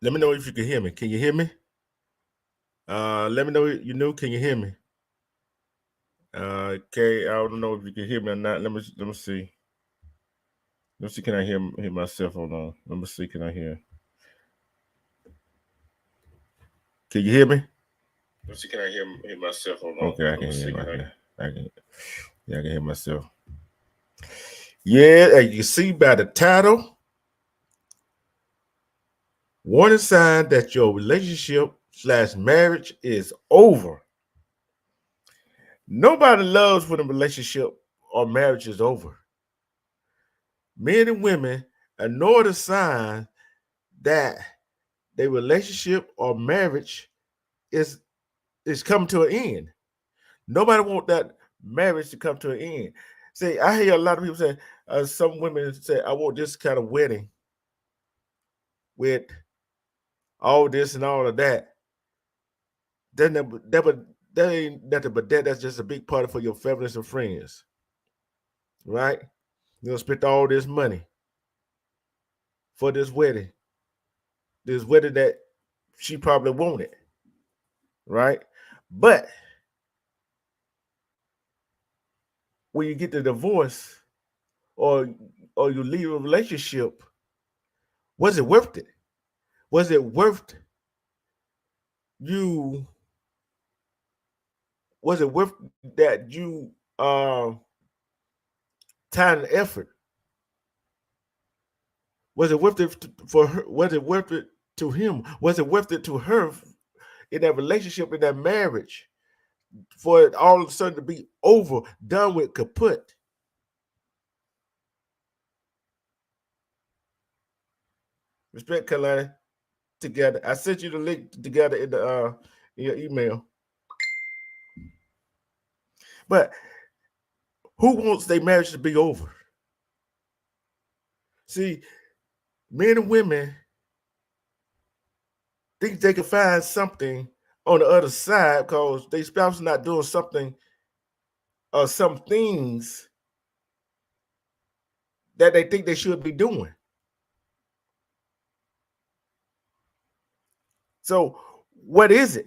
Let me know if you can hear me. Can you hear me? Let me know you know. Can you hear me? Okay, I don't know if you can hear me or not. Let me see. Let me see. Can I hear myself? Hold on. Let me see. Can I hear? Can you hear me? Let me see. Can I hear myself? Hold on. Okay, I can hear. I can. Yeah, I can hear myself. Yeah, as you see by the title, warning sign that your relationship / marriage is over. Nobody loves when a relationship or marriage is over. Men and women ignore the sign that their relationship or marriage is is coming to an end. Nobody want that marriage to come to an end. See, I hear a lot of people say, some women say, I want this kind of wedding with all this and all of that. Then that ain't nothing but that's just a big party for your families and friends, right? You'll spend all this money for this wedding that she probably wanted, right? But when you get the divorce or you leave a relationship, was it worth it? Was it worth you? Was it worth that you time and effort? Was it worth it for her? Was it worth it to him? Was it worth it to her in that relationship, in that marriage, for it all of a sudden to be over, done with, kaput? Respect, Kalani. Together, I sent you the link together in your email. But who wants their marriage to be over? See, men and women think they can find something on the other side because their spouse is not doing something or some things that they think they should be doing. So, what is it?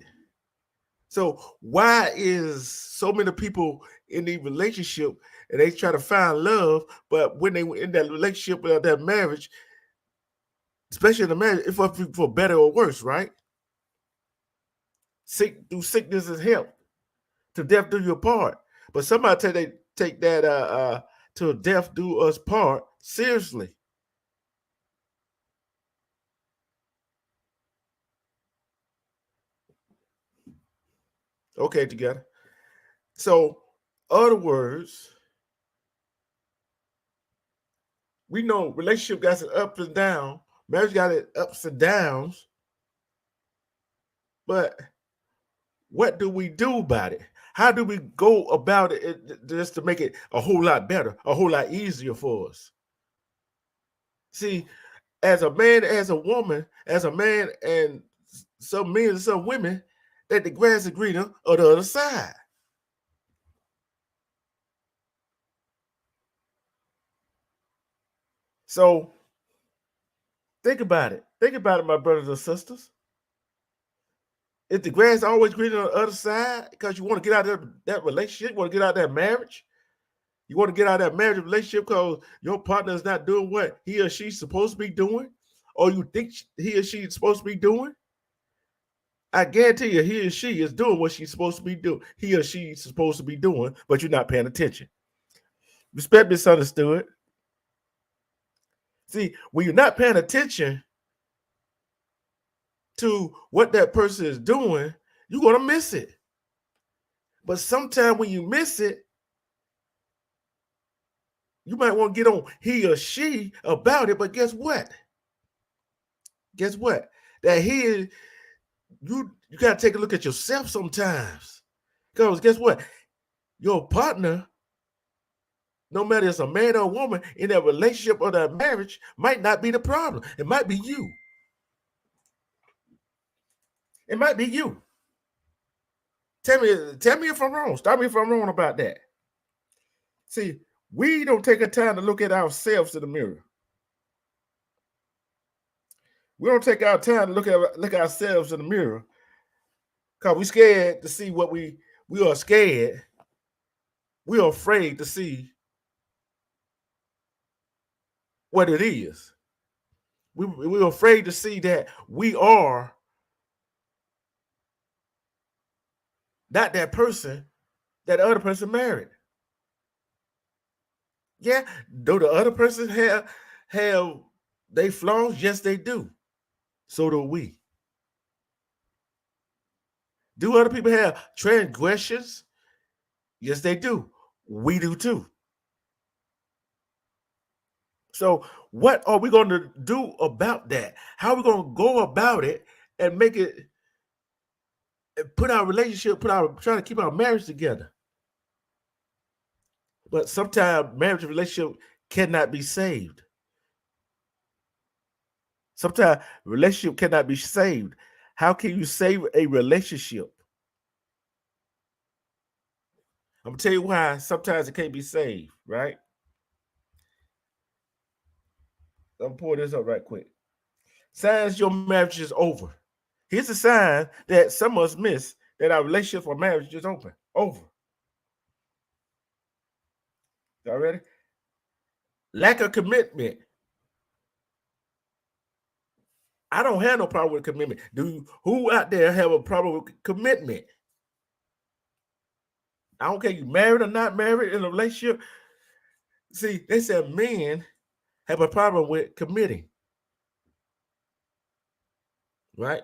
So, why is so many people in the relationship and they try to find love, but when they were in that relationship or that marriage, especially in the marriage, it's for better or worse, right? Through sickness and health, to death do you part. But somebody they take that to death do us part seriously. Okay, together. So, other words, we know relationship got its ups and downs, marriage got its ups and downs, but what do we do about it? How do we go about it just to make it a whole lot better, a whole lot easier for us? See, as a man, as a woman, as a man, and some men and some women, that the grass is greener on the other side. So think about it. Think about it, my brothers and sisters. Is the grass always greener on the other side because you want to get out of that relationship, you want to get out of that marriage? You want to get out of that marriage relationship because your partner is not doing what he or she's supposed to be doing, or you think he or she is supposed to be doing? I guarantee you, he or she is doing what she's supposed to be doing. He or she's supposed to be doing, but you're not paying attention. Respect misunderstood. See, when you're not paying attention to what that person is doing, you're gonna miss it. But sometimes when you miss it, you might want to get on he or she about it. But guess what? Guess what? That you gotta take a look at yourself sometimes. Because guess what? Your partner, no matter if it's a man or a woman, in that relationship or that marriage, might not be the problem. It might be you. It might be you. Tell me if I'm wrong. Stop me if I'm wrong about that. See, we don't take a time to look at ourselves in the mirror. We don't take our time to look at ourselves in the mirror because we scared to see what we are scared. We are afraid to see what it is. We're afraid to see that we are not that person that the other person married. Yeah, do the other person have they flaws? Yes, they do. So do we. Do other people have transgressions? Yes, they do. We do too. So, what are we going to do about that? How are we going to go about it and make it put our relationship, trying to keep our marriage together? But sometimes marriage and relationship cannot be saved. Sometimes relationship cannot be saved. How can you save a relationship? I'm gonna tell you why sometimes it can't be saved, right? I'm gonna pull this up right quick. Signs your marriage is over. Here's a sign that some of us miss that our relationship or marriage is over. Y'all ready? Lack of commitment. I don't have no problem with commitment. Who out there have a problem with commitment? I don't care you married or not married in a relationship. See, they said men have a problem with committing, right?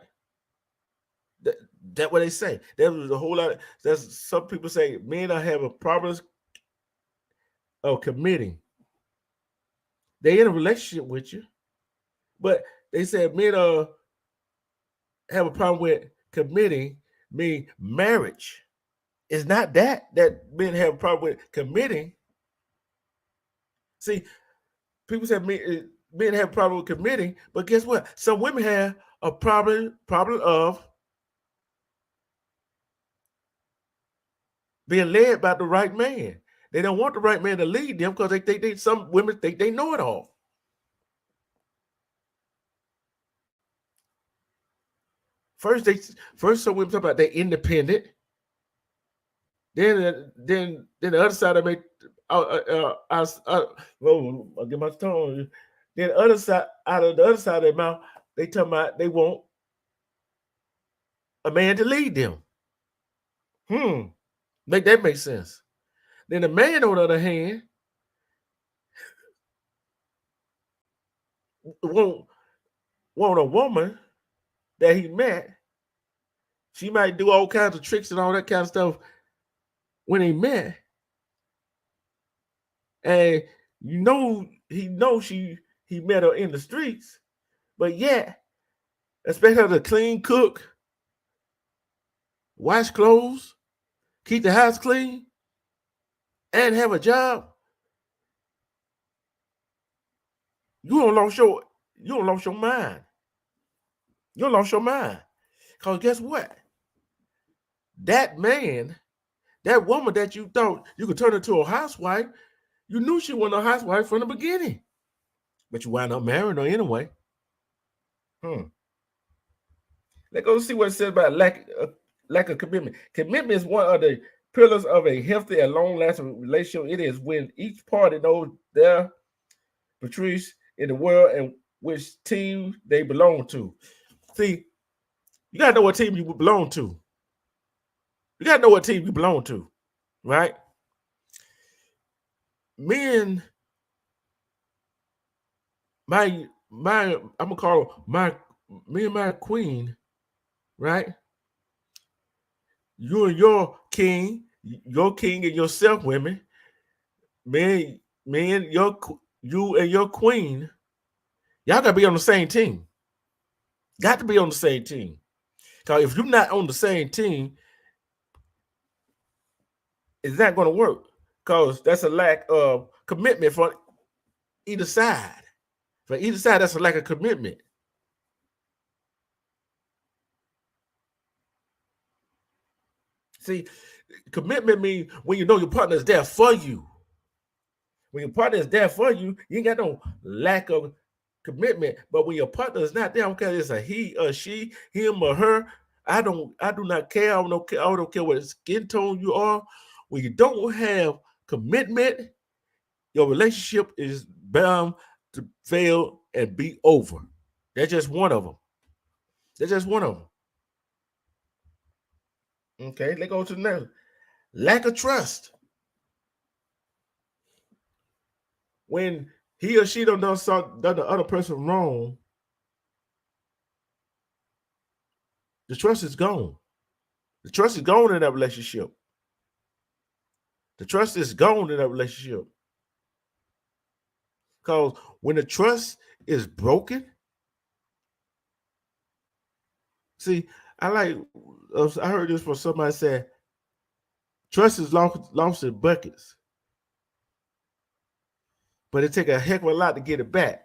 That's what they say. There was a whole lot. There's some people say men are having problems of committing. They in a relationship with you, but they said men have a problem with committing. Mean marriage. It's not that men have a problem with committing. See, people say men have a problem with committing, but guess what? Some women have a problem of being led by the right man. They don't want the right man to lead them because some women think they know it all. First some women talk about they're independent. Then the other side of it, I'll get my tongue. Then the other side, out of the other side of their mouth, they talk about they want a man to lead them. Make that make sense. Then the man, on the other hand, want a woman that he met. She might do all kinds of tricks and all that kind of stuff when he met. And he met her in the streets, but yet expect her to clean, cook, wash clothes, keep the house clean, and have a job. You don't lost your mind. You don't lost your mind. Because guess what? That man, that woman that you thought you could turn into a housewife, you knew she wasn't a housewife from the beginning. But you wound up marrying her anyway. Let's go see what it says about lack of commitment. Commitment is one of the pillars of a healthy and long-lasting relationship. It is when each party knows their Patrice in the world and which team they belong to. See, you gotta know what team you belong to. You gotta know what team you belong to, right? Men, I'm gonna call me and my queen, right? You and your king and yourself, women, you and your queen, y'all gotta be on the same team. Got to be on the same team. Because if you're not on the same team, it's not going to work. Because that's a lack of commitment from either side. For either side, that's a lack of commitment. See, commitment means when you know your partner is there for you. When your partner is there for you, you ain't got no lack of commitment. But when your partner is not there, I don't care if it's a he or she, him or her. I do not care. I don't care what skin tone you are. When you don't have commitment, your relationship is bound to fail and be over. That's just one of them. That's just one of them. Okay, let's go to the next. Lack of trust. When he or she done the other person wrong, the trust is gone. The trust is gone in that relationship. The trust is gone in that relationship. Because when the trust is broken, see, I heard this from somebody said, trust is lost in buckets, but it takes a heck of a lot to get it back.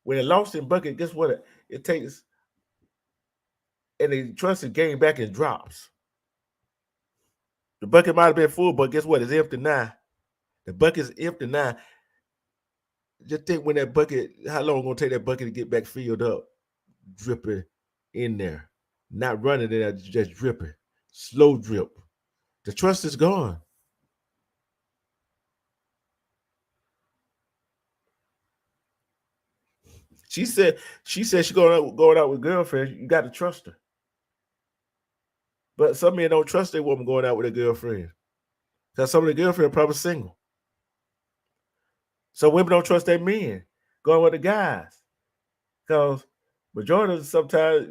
When it lost in bucket, guess what? It takes, and the trust is gained back in drops. The bucket might have been full, but guess what? It's empty now. The bucket's empty now. Just think when that bucket, how long it's gonna take that bucket to get back filled up, dripping in there, not running in there, just dripping, slow drip. The trust is gone. She said she going out with girlfriends. You got to trust her. But some men don't trust their woman going out with a girlfriend. Because some of the girlfriends probably single. So women don't trust their men going with the guys. Because majority of sometimes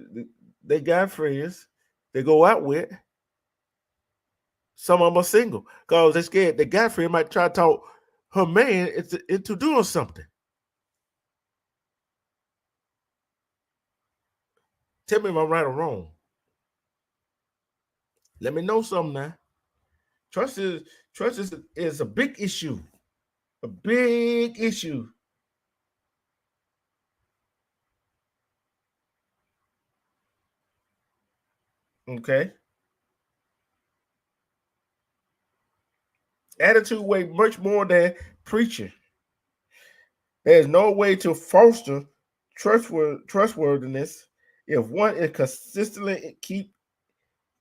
they got friends they go out with. Some of them are single. Because they're scared the guy friend might try to talk her man into doing something. Tell me if I'm right or wrong. Let me know something now. Trust is a big issue. A big issue. Okay. Attitude weighs much more than preaching. There is no way to foster trustworthiness if one is consistently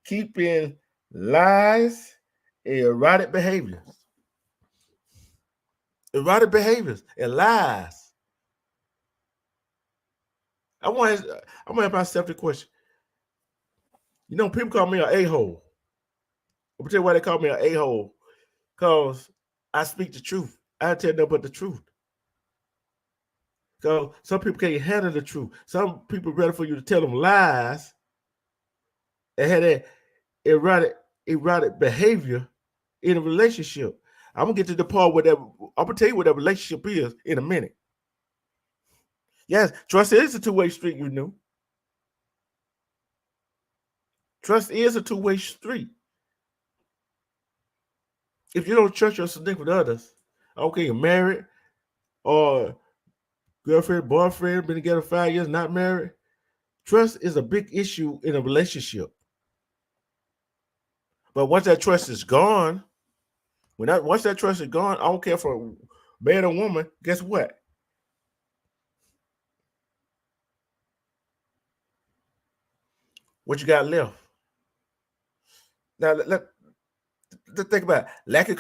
keeping lies and erotic behaviors. Erotic behaviors and lies. I want to ask myself the question. You know, people call me an a-hole. I'll tell you why they call me an a-hole. Because I speak the truth. I tell them but the truth. So some people can't handle the truth. Some people rather for you to tell them lies and have that erotic behavior in a relationship. I'm gonna get to the part where I'm gonna tell you what that relationship is in a minute. Yes, trust is a two-way street, you know. Trust is a two-way street. If you don't trust your significant others, okay, you're married or girlfriend, boyfriend, been together 5 years, not married. Trust is a big issue in a relationship. But once that trust is gone, once that trust is gone, I don't care for man or woman. Guess what? What you got left? Now let's think about it. Lack of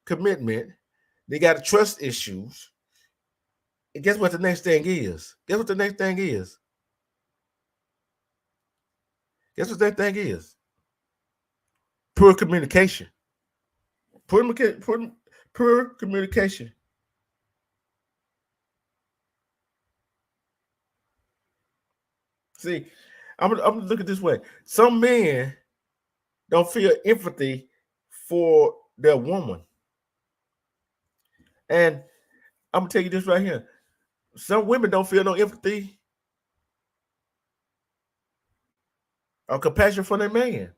commitment. They got trust issues. And guess what the next thing is? Guess what the next thing is? Guess what that thing is? Poor communication. Poor communication. See, I'm gonna look at this way. Some men don't feel empathy for their woman. And I'm gonna tell you this right here. Some women don't feel no empathy or compassion for their man.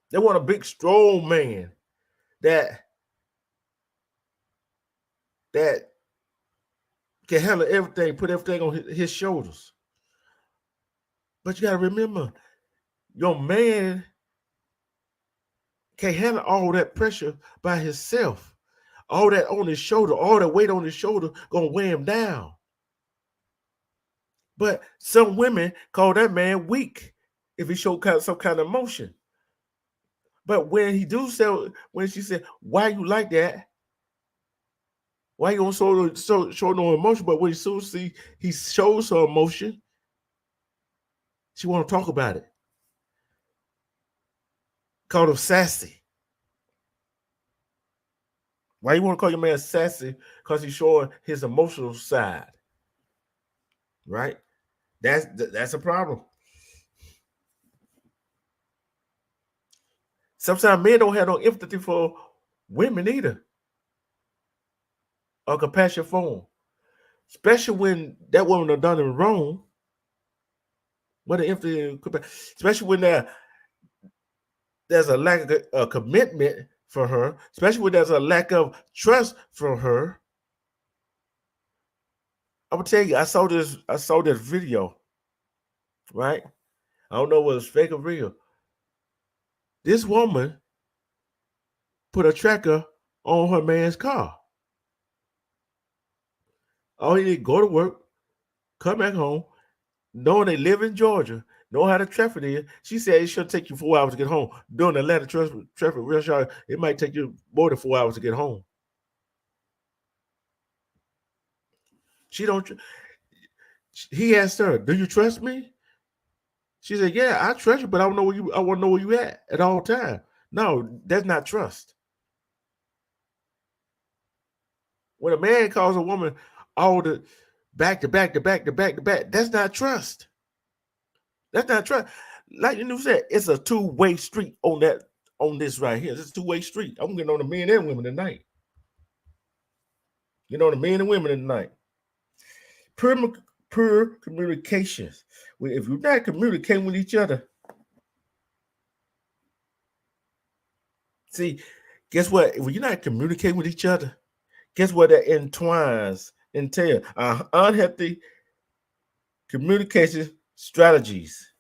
They want a big, strong man that can handle everything, put everything on his shoulders. But you gotta remember, your man can't handle all that pressure by himself. all that on his shoulder, all that weight on his shoulder gonna weigh him down. But some women call that man weak if he showed some kind of emotion. But when he do so, when she said, "Why you like that? Why you don't show no emotion?" But when soon see he shows her emotion, she want to talk about it. Called him sassy. Why you want to call your man sassy? Because he's showing his emotional side, right? That's a problem. Sometimes men don't have no empathy for women either, or compassion for them, especially when that woman have done them wrong. What the empathy, especially when there's a lack of commitment for her, especially when there's a lack of trust from her. I'm gonna tell you, I saw this video, right? I don't know whether it's fake or real. This woman put a tracker on her man's car. All he did, go to work, come back home, knowing they live in Georgia, know how the traffic is. She said it should take you 4 hours to get home. During the Atlanta traffic rush hour, it might take you more than 4 hours to get home. She don't. He asked her, "Do you trust me?" She said, "Yeah, I trust you, but I don't know where you. I want to know where you at all time." No, that's not trust. When a man calls a woman all the back to back to back to back to back, that's not trust. That's not trust. Like you said, it's a two-way street on this right here. It's a two-way street. I'm getting on the men and women tonight. You know, the men and women tonight. Poor communications. If you're not communicating with each other, see, guess what? If you're not communicating with each other, guess what that entail? Unhealthy communication strategies.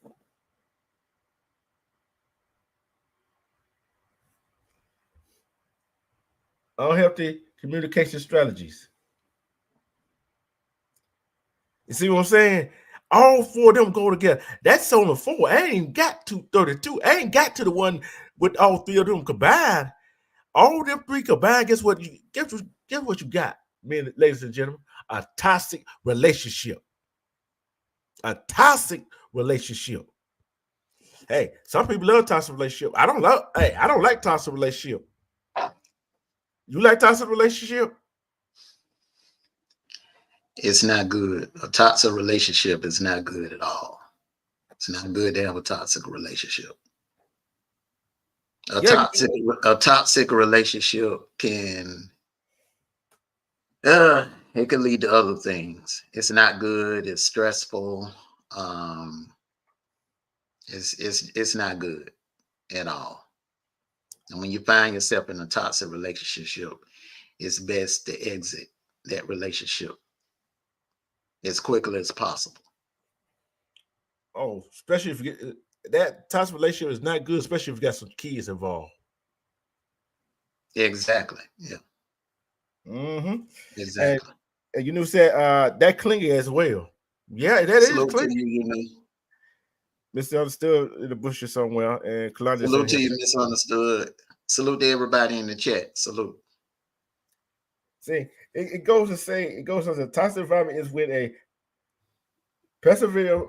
Unhealthy communication strategies. You see what I'm saying? All four of them go together. That's on the four. I ain't got to 32. I ain't got to the one with all three of them combined. All them three combined, guess what you got, men, ladies and gentlemen? A toxic relationship. A toxic relationship. Hey, some people love toxic relationship. I don't like toxic relationship. You like toxic relationship? It's not good. A toxic relationship is not good at all. It's not good to have a toxic relationship. A toxic relationship can it can lead to other things. It's not good. It's stressful. It's not good at all. And when you find yourself in a toxic relationship, it's best to exit that relationship as quickly as possible. Oh, especially if you get that toxic relationship is not good, especially if you got some kids involved. Exactly. Yeah. Mm-hmm. Exactly. And you know, said that clingy as well. Yeah, that Salute is clingy. To you, Misunderstood in the bushes somewhere, and Columbia. Salute to you, misunderstood. Salute to everybody in the chat. Salute. See, it goes to say, it goes as a toxic environment is when a persevere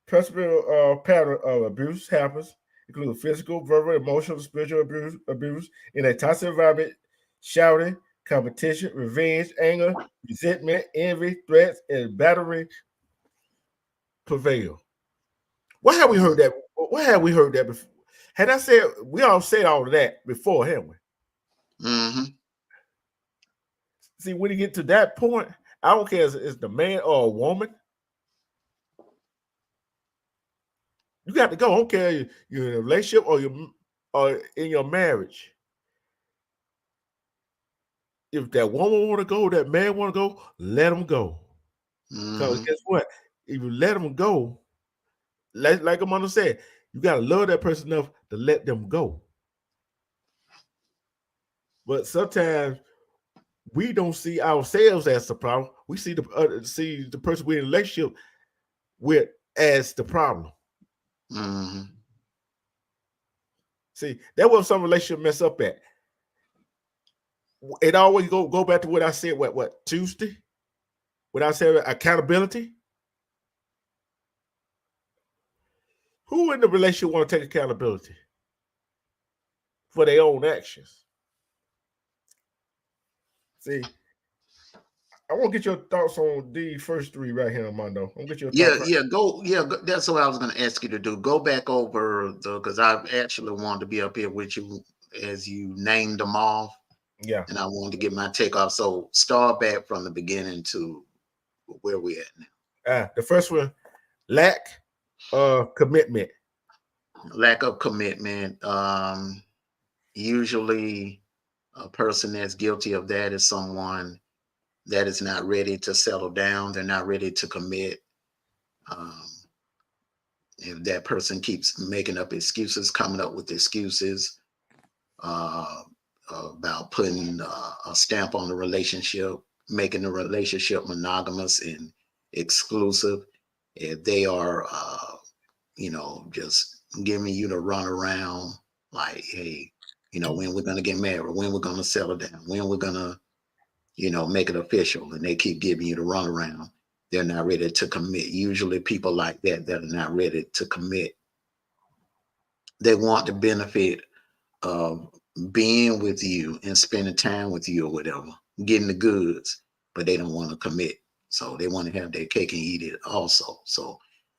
pattern of abuse happens, including physical, verbal, emotional, spiritual abuse in a toxic environment, shouting, competition, revenge, anger, resentment, envy, threats, and battery prevail. Why have we heard that? Why have we heard that before? Had I said we all said all of that before, haven't we? Mm-hmm. See, when you get to that point, I don't care if it's the man or a woman. You got to go. I don't care you're in a relationship or in your marriage. If that woman want to go, that man want to go, let them go. Because guess what? If you let them go, like Amanda said, you got to love that person enough to let them go. But sometimes we don't see ourselves as the problem. We see the person we're in a relationship with as the problem. Mm-hmm. See, that was some relationship mess up at. It always go back to what I said. What Tuesday? What I said, accountability. Who in the relationship want to take accountability for their own actions? See, I want to get your thoughts on the first three right here, Armando. I want to get your Yeah, thoughts. yeah, that's what I was going to ask you to do. Go back over because I actually wanted to be up here with you as you named them off, Yeah. and I wanted to get my take off. So start back from the beginning to where we at now. The first one, lack of commitment. Lack of commitment. Usually, a person that's guilty of that is someone that is not ready to settle down. They're not ready to commit. Um, if that person keeps making up excuses, coming up with excuses uh, about putting a stamp on the relationship, making the relationship monogamous and exclusive, if they are, just giving you the run around, like, hey, when we're going to get married, when we're going to settle down, when we're going to, make it official, and they keep giving you the run around, they're not ready to commit. Usually people like that are not ready to commit. They want the benefit of being with you and spending time with you or whatever, getting the goods, but they don't want to commit. So they want to have their cake and eat it also. So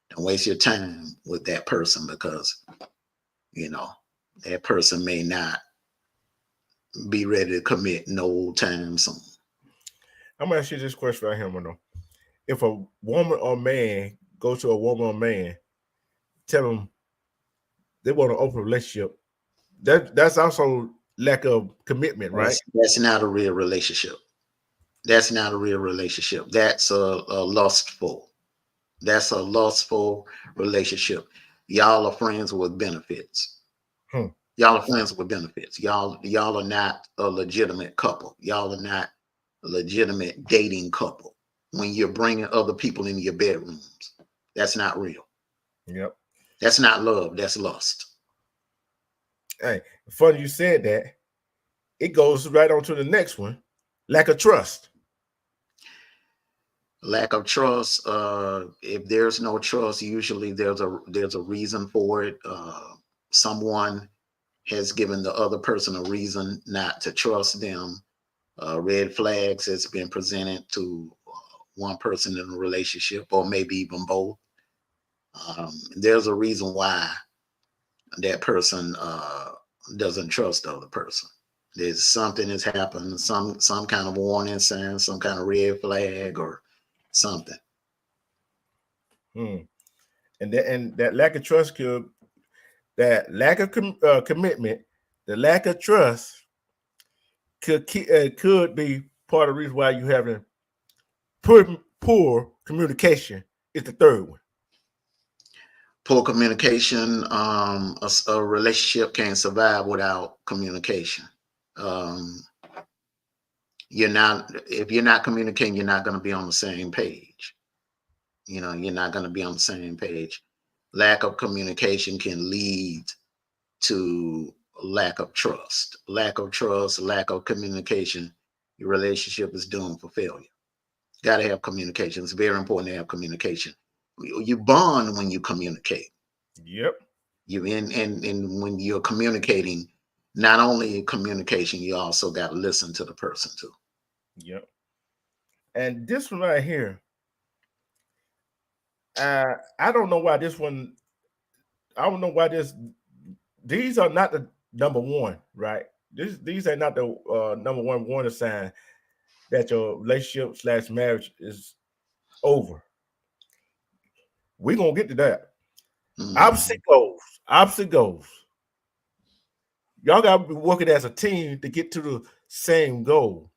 don't waste your time with that person because, that person may not be ready to commit no time soon. I'm gonna ask you this question right here, Armando. If a woman or man go to a woman or man, tell them they want an open relationship, that's also lack of commitment, right? That's not a real relationship. That's not a real relationship. That's a lustful. That's a lustful relationship. Y'all are friends with benefits. Hmm. Y'all are friends with benefits. Y'all are not a legitimate couple. Y'all are not a legitimate dating couple. When you're bringing other people into your bedrooms, that's not real. Yep. That's not love. That's lust. Hey, funny you said that. It goes right on to the next one. Lack of trust. Lack of trust. If there's no trust, usually there's a reason for it. Someone has given the other person a reason not to trust them. Red flags has been presented to one person in a relationship, or maybe even both. There's a reason why that person doesn't trust the other person. There's something has happened, some kind of warning sign, some kind of red flag, or something. Hmm. And that lack of trust that lack of commitment, the lack of trust could be part of the reason why you having poor communication. Is the third one. Poor communication. A relationship can't survive without communication. Um, if you're not communicating, you're not going to be on the same page. You're not going to be on the same page. Lack of communication can lead to lack of trust. Lack of trust, lack of communication, your relationship is doomed for failure. Got to have communication. It's very important to have communication. You bond when you communicate. Yep. And when you're communicating, not only communication, you also got to listen to the person too. Yep. And this one right here, I don't know why this one. I don't know why this. These are not the number one, right? These are not the number one warning sign that your relationship slash marriage is over. We're gonna get to that. Mhm. Opposite goals. Opposite goals. Y'all gotta be working as a team to get to the same goal,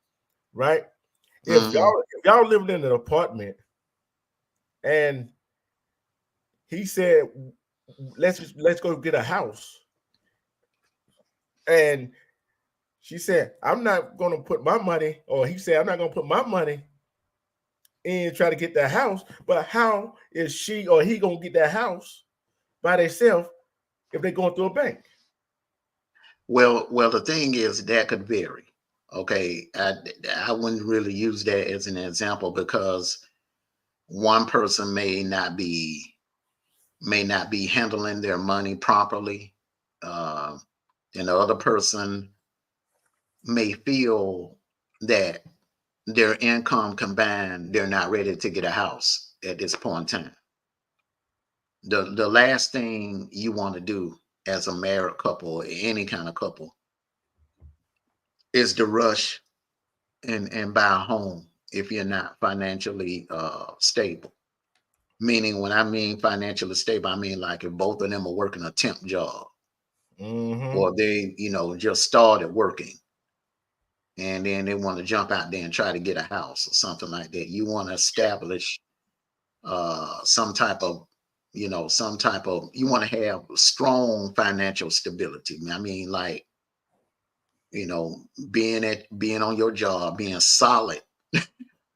right? If Mhm. y'all living in an apartment and he said, let's go get a house, and She said, I'm not going to put my money, or he said, I'm not going to put my money in try to get that house. But how is she or he going to get that house by themselves if they're going through a bank? Well, the thing is that could vary. Okay, I wouldn't really use that as an example because one person may not be handling their money properly, uh, and the other person may feel that their income combined, they're not ready to get a house at this point in time. The last thing you want to do as a married couple or any kind of couple is to rush and buy a home if you're not financially stable. Meaning, when I mean financially stable, I mean like if both of them are working a temp job, Mm-hmm. or they, just started working and then they want to jump out there and try to get a house or something like that. You want to establish some type of, you want to have strong financial stability. I mean, like, being on your job, being solid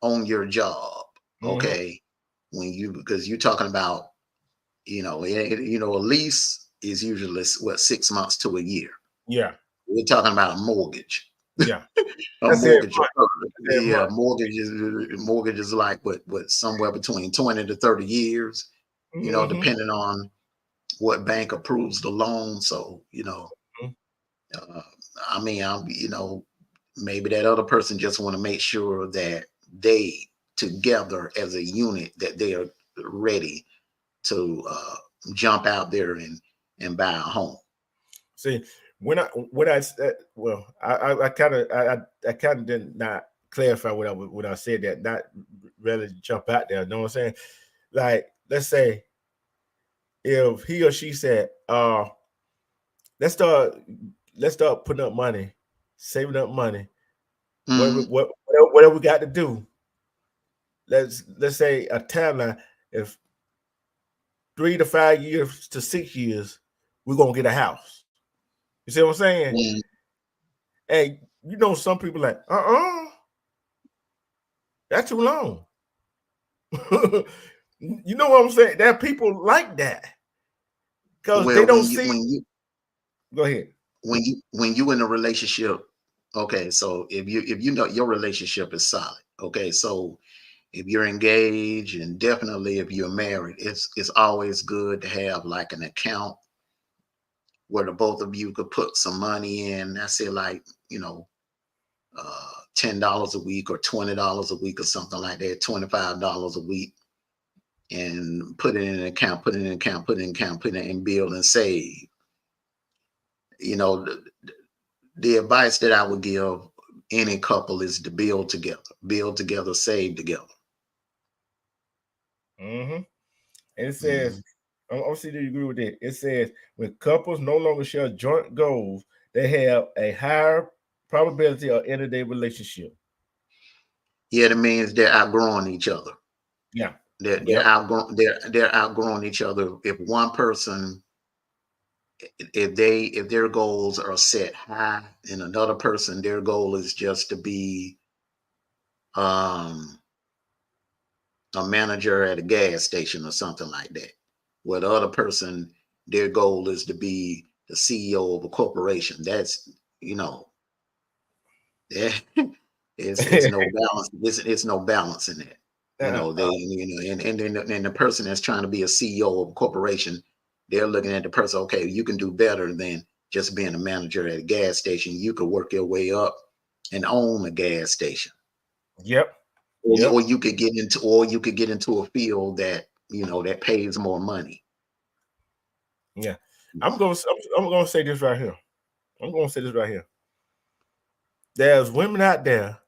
on your job. Mm-hmm. Okay. Because you're talking about, a lease is usually what, 6 months to a year. Yeah. We're talking about a mortgage. Yeah. A That's it. mortgage, That yeah, month. mortgage is like what somewhere between 20 to 30 years, Mm-hmm. depending on what bank approves the loan. So, uh, I mean, maybe that other person just want to make sure that they together as a unit, that they are ready to jump out there and buy a home. See, when I said, well, I kind of I kind of did not clarify what I said, that not really jump out there. You know what I'm saying? Like, let's say if he or she said, let's start let's start putting up money, saving up money, Mhm. whatever we got to do. Let's say a timeline. If 3 to 5 years to 6 years, we're gonna get a house. You see what I'm saying? Mhm. And some people like, that's too long. You know what I'm saying? There are people like that because they Well, don't see. Go ahead. when you in a relationship, okay, so if you know your relationship is solid, okay, so if you're engaged, and definitely if you're married, it's always good to have like an account where the both of you could put some money in. I say, like, $10 a week or $20 a week or something like that, $25 a week, and put it in an account, put it in an account, put it in an account, put it in, build and save. You know, the advice that I would give any couple is to build together, save together. Mm-hmm. And it says, Mhm. I'm see, do you agree with that? It says when couples no longer share joint goals, they have a higher probability of ending their relationship. Yeah, that means they're outgrowing each other. Yeah. They're Yep. outgrown. They're outgrowing each other. If one person, if their goals are set high, and another person, their goal is just to be um, a manager at a gas station or something like that, where the other person, their goal is to be the CEO of a corporation. That's, yeah, it's no balance. It's no balance in it. Uh-uh. And the person that's trying to be a CEO of a corporation, they're looking at the person. Okay, you can do better than just being a manager at a gas station. You could work your way up and own a gas station, Yep. or Yep. you could get into a field that that pays more money. Yeah. I'm gonna say this right here. I'm gonna say this right here. There's women out there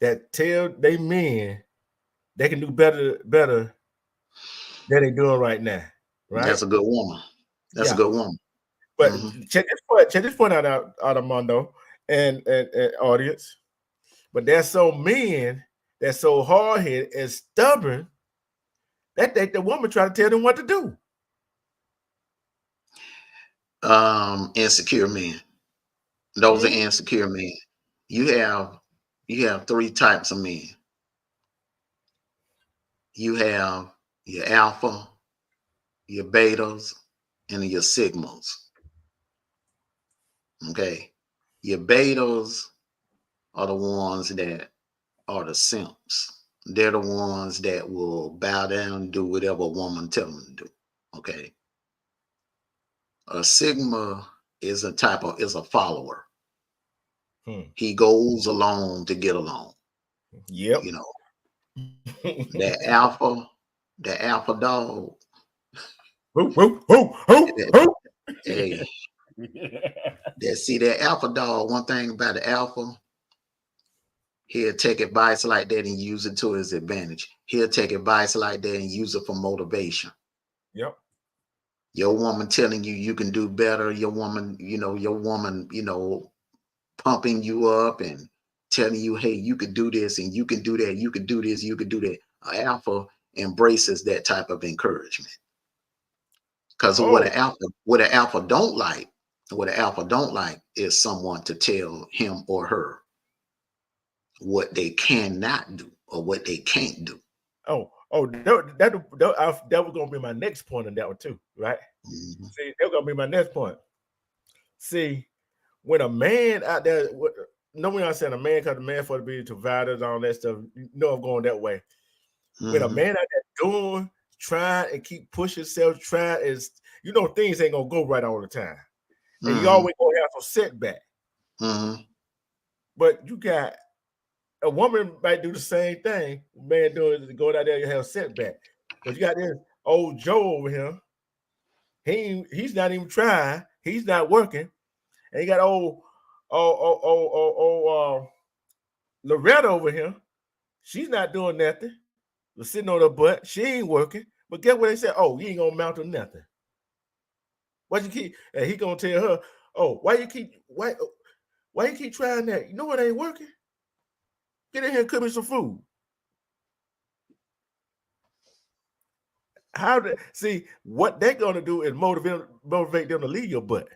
that tell they men they can do better than they doing right now. Right? That's a good woman. That's a Yeah. good woman. But Hmm. check this point out, Armando, and audience. But there's so men that's so hard headed and stubborn that they the woman try to tell them what to do. Insecure men. Those are insecure men. You have three types of men. You have your alpha, your betas, and your sigmas. Okay. Your betas are the ones that are the simps. They're the ones that will bow down and do whatever a woman tells them to do. Okay. A sigma is a follower. He goes along to get along. Yep. You know, that alpha dog. Hey, see that alpha dog. One thing about the alpha, he'll take advice like that and use it to his advantage. He'll take advice like that and use it for motivation. Yep. Your woman telling you can do better. Your woman, pumping you up and telling you, hey, you can do this and you can do that. You can do this. You can do that. Alpha embraces that type of encouragement. Because what an alpha don't like is someone to tell him or her what they cannot do or what they can't do. That was gonna be my next point on that one too, right? Mm-hmm. See, that was gonna be my next point. See, when a man out there, when I said a man, because the man for to be to providers, all that stuff, I'm going that way. Mm-hmm. When a man out there trying and keep pushing himself, things ain't gonna go right all the time. And you always gonna have some setback. Mm-hmm. But you got a woman might do the same thing. Man doing is go out there, you have a setback. But you got this old Joe over here. He's not even trying, he's not working. And you got old Loretta over here. She's not doing nothing. We're sitting on her butt. She ain't working. But guess what they said? Oh, you ain't gonna amount to nothing. What you keep? And he gonna tell her, oh, why you keep trying that? You know it ain't working. Get in here and cook me some food. See what they're gonna do is motivate them to leave your butt.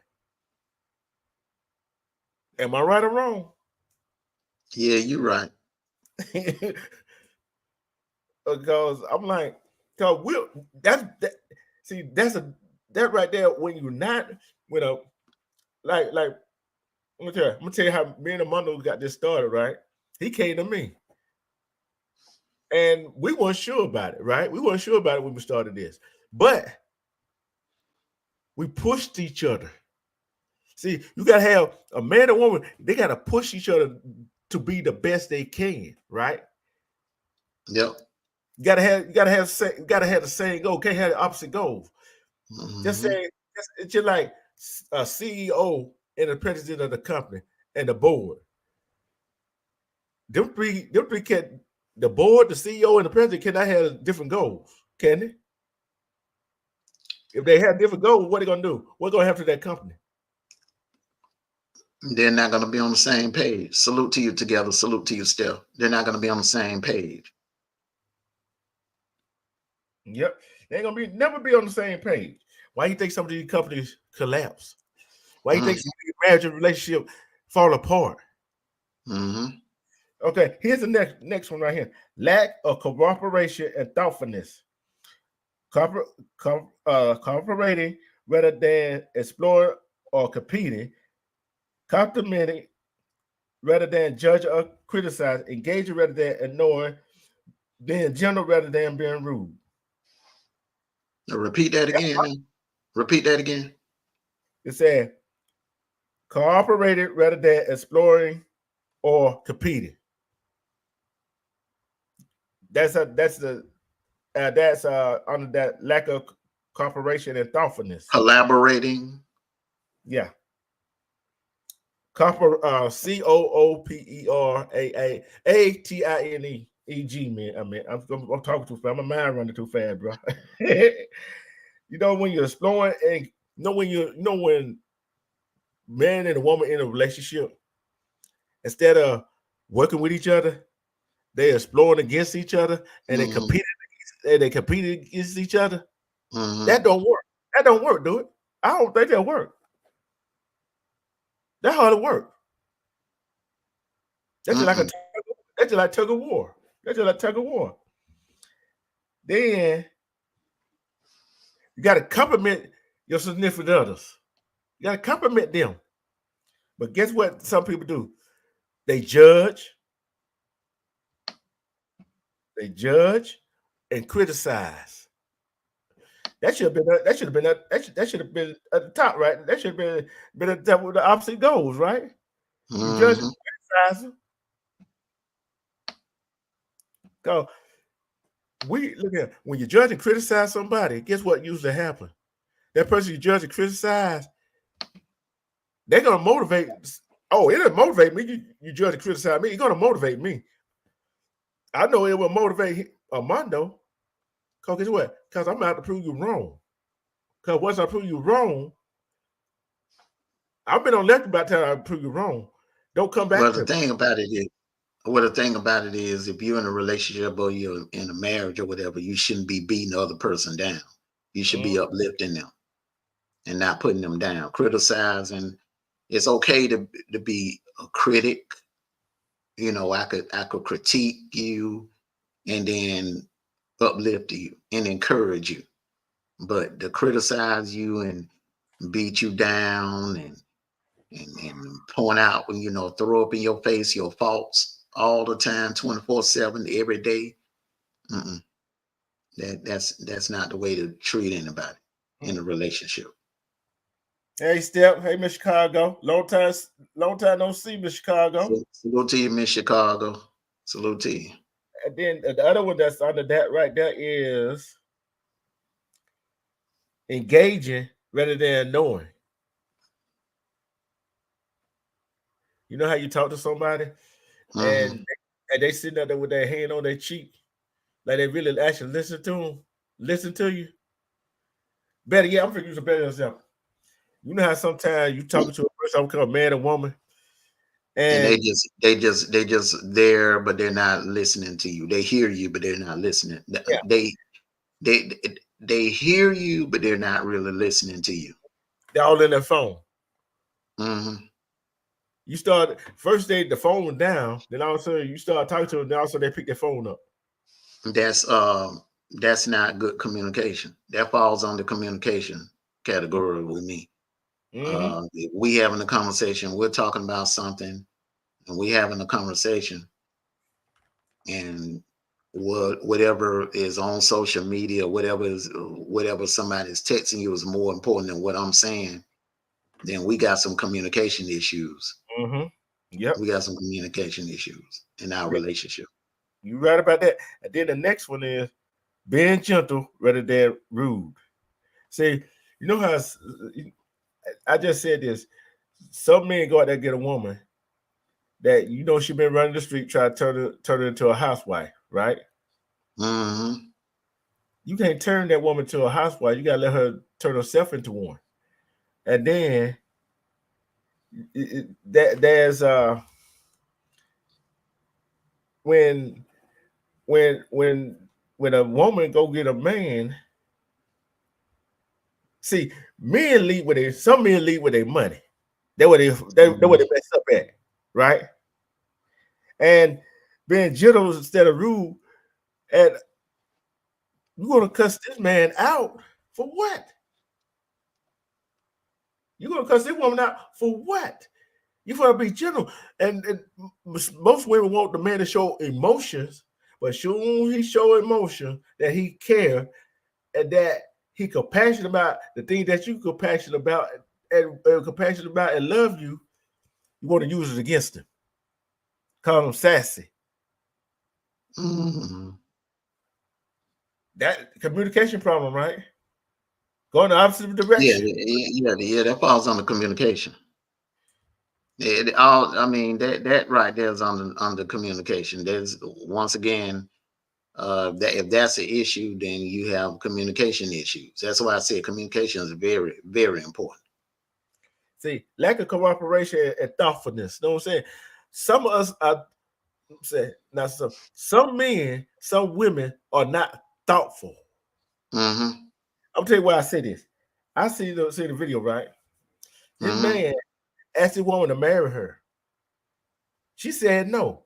Am I right or wrong? Yeah, you're right. Because I'm like, that right there. When you're not like I'm gonna tell you how me and Armando got this started, right? He came to me. And we weren't sure about it, right? We weren't sure about it when we started this. But we pushed each other. See, you got to have a man and woman, they got to push each other to be the best they can, right? Yep. You gotta have the same goal. Can't have the opposite goals. Mm-hmm. Just saying, it's just like a CEO and the president of the company and the board. Them three can, the board, the CEO, and the president cannot have different goals, can they? If they have different goals, what are they gonna do? What's gonna happen to that company? They're not gonna be on the same page. Salute to you together. Salute to you still. They're not gonna be on the same page. Yep, they ain't gonna never be on the same page. Why you think some of these companies collapse? Why you think some of these marriage and relationship fall apart? Mm-hmm. Okay, here's the next one right here. Lack of cooperation and thoughtfulness. Cooperating rather than exploring or competing. Complimenting rather than judge or criticize. Engaging rather than ignoring. Being gentle rather than being rude. Now repeat that again. Repeat that again. It said cooperating rather than exploring or competing. That's under that lack of cooperation and thoughtfulness. Collaborating. Yeah. COOPERAATINEG, man. I mean, I'm talking too fast. My mind running too fast, bro. When you're exploring and when man and a woman in a relationship, instead of working with each other, they're exploring against each other and they compete against each other. That don't work. That don't work, do it? I don't think that'll work. That's hard work. That's just like Mm-mm. that's just like tug of war. That's just like tug of war. Then you got to compliment your significant others. You got to compliment them. But guess what? Some people do. They judge. They judge and criticize. That should have been. That should have been. That should have been at the top, right? That should have been at the top where the opposite goes, right? You judge and Mhm. criticize them. Go. We look at when you judge and criticize somebody. Guess what usually happens? That person you judge and criticize, they're gonna motivate. Oh, it'll motivate me. You judge and criticize me. It's gonna motivate me. I know it will motivate Armando. Cause guess what? Because I'm about to prove you wrong. Because once I prove you wrong, I've been on left about time I prove you wrong. Don't come Well, back the to me. thing about it is, if you're in a relationship or you're in a marriage or whatever, you shouldn't be beating the other person down. You should be Mhm. uplifting them and not putting them down. Criticizing, it's okay to be a critic. You know, I could critique you and then uplift you and encourage you. But to criticize you and beat you down and point out, throw up in your face your faults all the time, 24/7, every day. Mm-mm. That's not the way to treat anybody in a Mhm. relationship. Hey Step, hey Miss Chicago. Long time no see, Miss Chicago. So, salute to you, Miss Chicago. Salute to you. And then the other one that's under that right there is engaging rather than knowing. You know how you talk to somebody Hmm. and they sitting up there with their hand on their cheek, like they really actually listen to you. Better, yeah, I'm gonna use a better example. You know how sometimes you talking to a person, I'm called man and woman, And they and just they just they just there, but they're not listening to you. They hear you, but they're not listening. yeah, They they hear you, but they're not really listening to you. they're all in their phone. Hmm. You start first day the phone was down, then all of a sudden you start talking to them, then all of a sudden they pick their phone up. That's that's not good communication. That falls on the communication category with me. Mm-hmm. If we having a conversation, we're talking about something, and we having a conversation, and whatever is on social media, whatever somebody is texting you is more important than what I'm saying, then we got some communication issues. Mm-hmm. Yep. We got some communication issues in our Yep. relationship. You right about that. And then the next one is being gentle rather than rude. See, you know how I just said this. Some men go out there and get a woman that she been running the street, try to turn her into a housewife, right? Hmm. You can't turn that woman to a housewife. You gotta let her turn herself into one. And then there's when when when when a woman go get a man. See, some men lead with their money. That's what they mess up at, right? And being gentle instead of rude, and you're gonna cuss this man out for what? You're gonna cuss this woman out for what? You gotta be gentle. And most women want the man to show emotions, but soon he show emotion that he care and that he compassionate about the thing that you compassionate about and compassionate about and love you, you want to use it against him. Call him sassy. Hmm. That communication problem, right? Going the opposite Yeah, direction. yeah. That falls on the communication. I mean, that right there is on the communication. There's once again, that if that's an issue, then you have communication issues. That's why I said communication is very, very important. See, lack of cooperation and thoughtfulness. You know what I'm saying? Some of us are say not some men, some women are not thoughtful. Hmm. I'm tell you why I say this. I see the video, right? This Hmm. man asked the woman to marry her. She said no.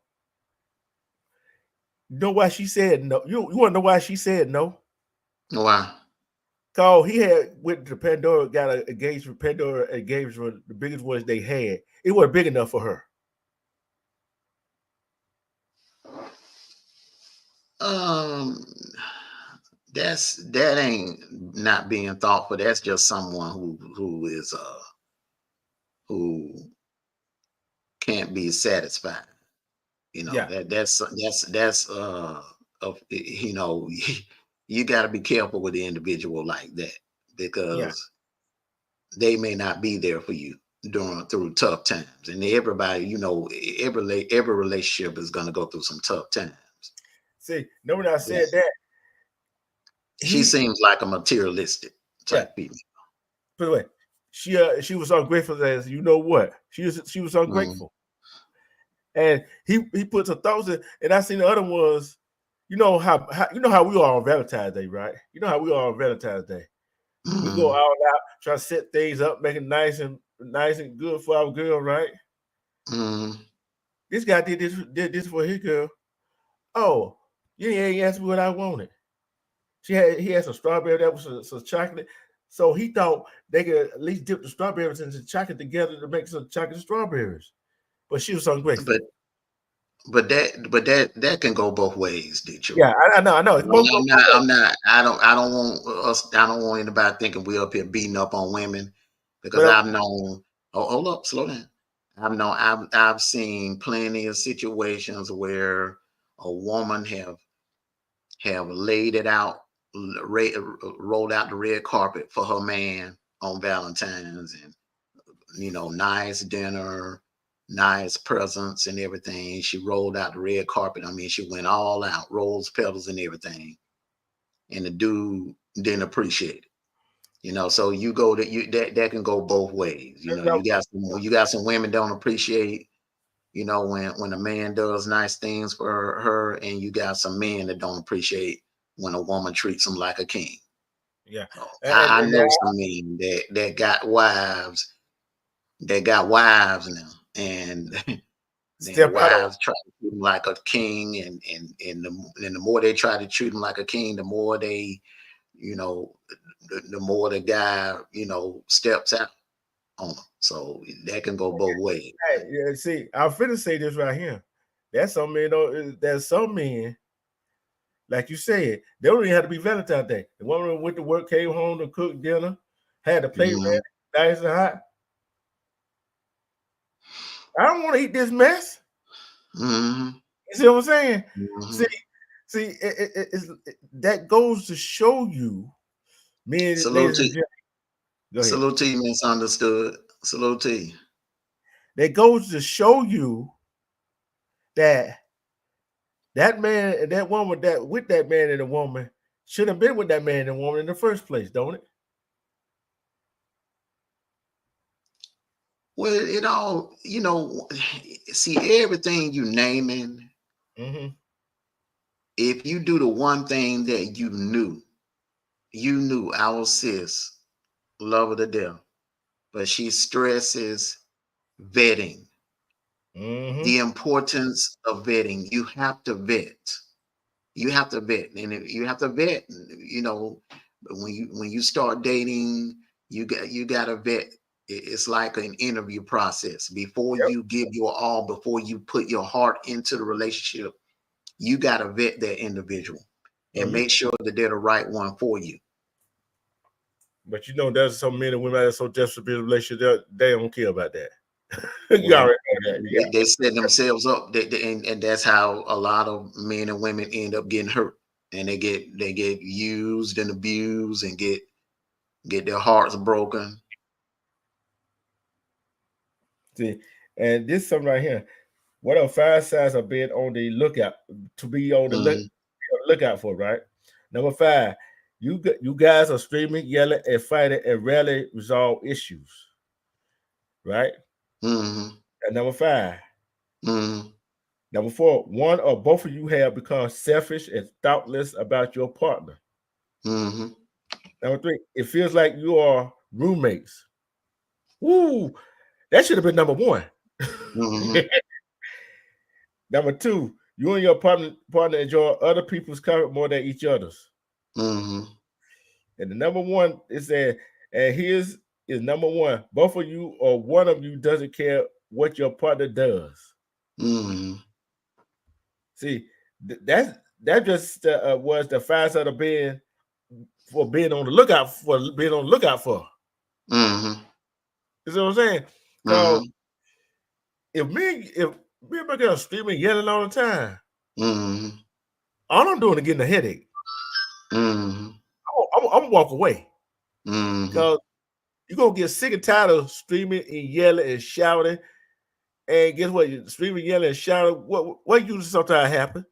You know why she said no? You want to know why she said no? Why? Cause he had went to Pandora, got engaged with Pandora engagement, the biggest ones they had. It wasn't big enough for her. That ain't not being thoughtful. That's just someone who can't be satisfied. You know, Yeah. that's you know, you got to be careful with the individual like that, Yeah. because they may not be there for you through tough times. And everybody, you know, every relationship is going to go through some tough times. See, no, when I Yeah. said that, She seems like a materialistic type female. By the way, she was ungrateful. As you know what, she was ungrateful, and he puts her thoughts in. And I seen the other ones. You know how we are on Valentine's Day, right? You know how we are on Valentine's Day. We go all out, try to set things up, make it nice and good for our girl, right? This guy did this for his girl. Oh, you ain't asked me what I wanted. He had some strawberry, that was some chocolate. So he thought they could at least dip the strawberries into chocolate together to make some chocolate strawberries. But she was ungrateful. But that can go both ways, did you? Yeah, I know. I don't want anybody thinking we up here beating up on women, because I've known. Oh, hold up, slow down. I've seen plenty of situations where a woman have laid it out, rolled out the red carpet for her man on Valentine's, and you know, nice dinner, nice presents and everything. She rolled out the red carpet. I mean, she went all out, rose petals and everything. And the dude didn't appreciate it. You know, so you go that can go both ways. You know, you got some women don't appreciate, you know, when a man does nice things for her, and you got some men that don't appreciate when a woman treats them like a king. Yeah. So I know some men that got wives now, and their wives try to treat him like a king, and the more they try to treat him like a king, the more they, you know, the more the guy, you know, steps out on them. So that can go both ways. Hey, yeah, see, I'm finna say this right here. There's some men, like you said, they don't even have to be Valentine's Day. The woman went to work, came home to cook dinner, had the plate ready, nice and hot. I don't want to eat this mess. You see what I'm saying? See, that goes to show you, ladies and gentlemen. Salute to you, misunderstood. Salute to you. That goes to show you that man and that woman with that man and the woman should have been with that man and woman in the first place, don't it? Well, it all, you know, see, everything you naming, if you do the one thing that you knew our sis, love her to death, but she stresses vetting. The importance of vetting. You have to vet. You have to vet, and if you have to vet, you know, when you start dating, you got to vet. It's like an interview process. Before you give your all, before you put your heart into the relationship, you got to vet that individual and make sure that they're the right one for you. But you know, there's some men and women that are so desperate to be in a relationship, they don't care about that. You already know that. They set themselves up, and that's how a lot of men and women end up getting hurt, and they get used and abused and get their hearts broken. See, and this is something right here. What are 5 signs of being on the lookout to be on the lookout for? Right. Number 5, you guys are screaming, yelling, and fighting, and rarely resolve issues. Right. And number 5. Number 4, one or both of you have become selfish and thoughtless about your partner. Number 3, it feels like you are roommates. Woo! That should have been number one. Mhm. Number two, you and your partner enjoy other people's company more than each other's. Mhm. And the number one is that, and here's is number one. Both of you or one of you doesn't care what your partner does. Mhm. See, that just was the fast of the being for being on the lookout for being on the lookout for. Mhm. You see what I'm saying? Because Mhm. if me and my girl screaming, yelling all the time, Mhm. all I'm doing is getting a headache. Mhm. I'm gonna walk away Mhm. because you're gonna get sick and tired of screaming and yelling and shouting. And guess what? You screaming, yelling, and shouting. What usually sometimes happen?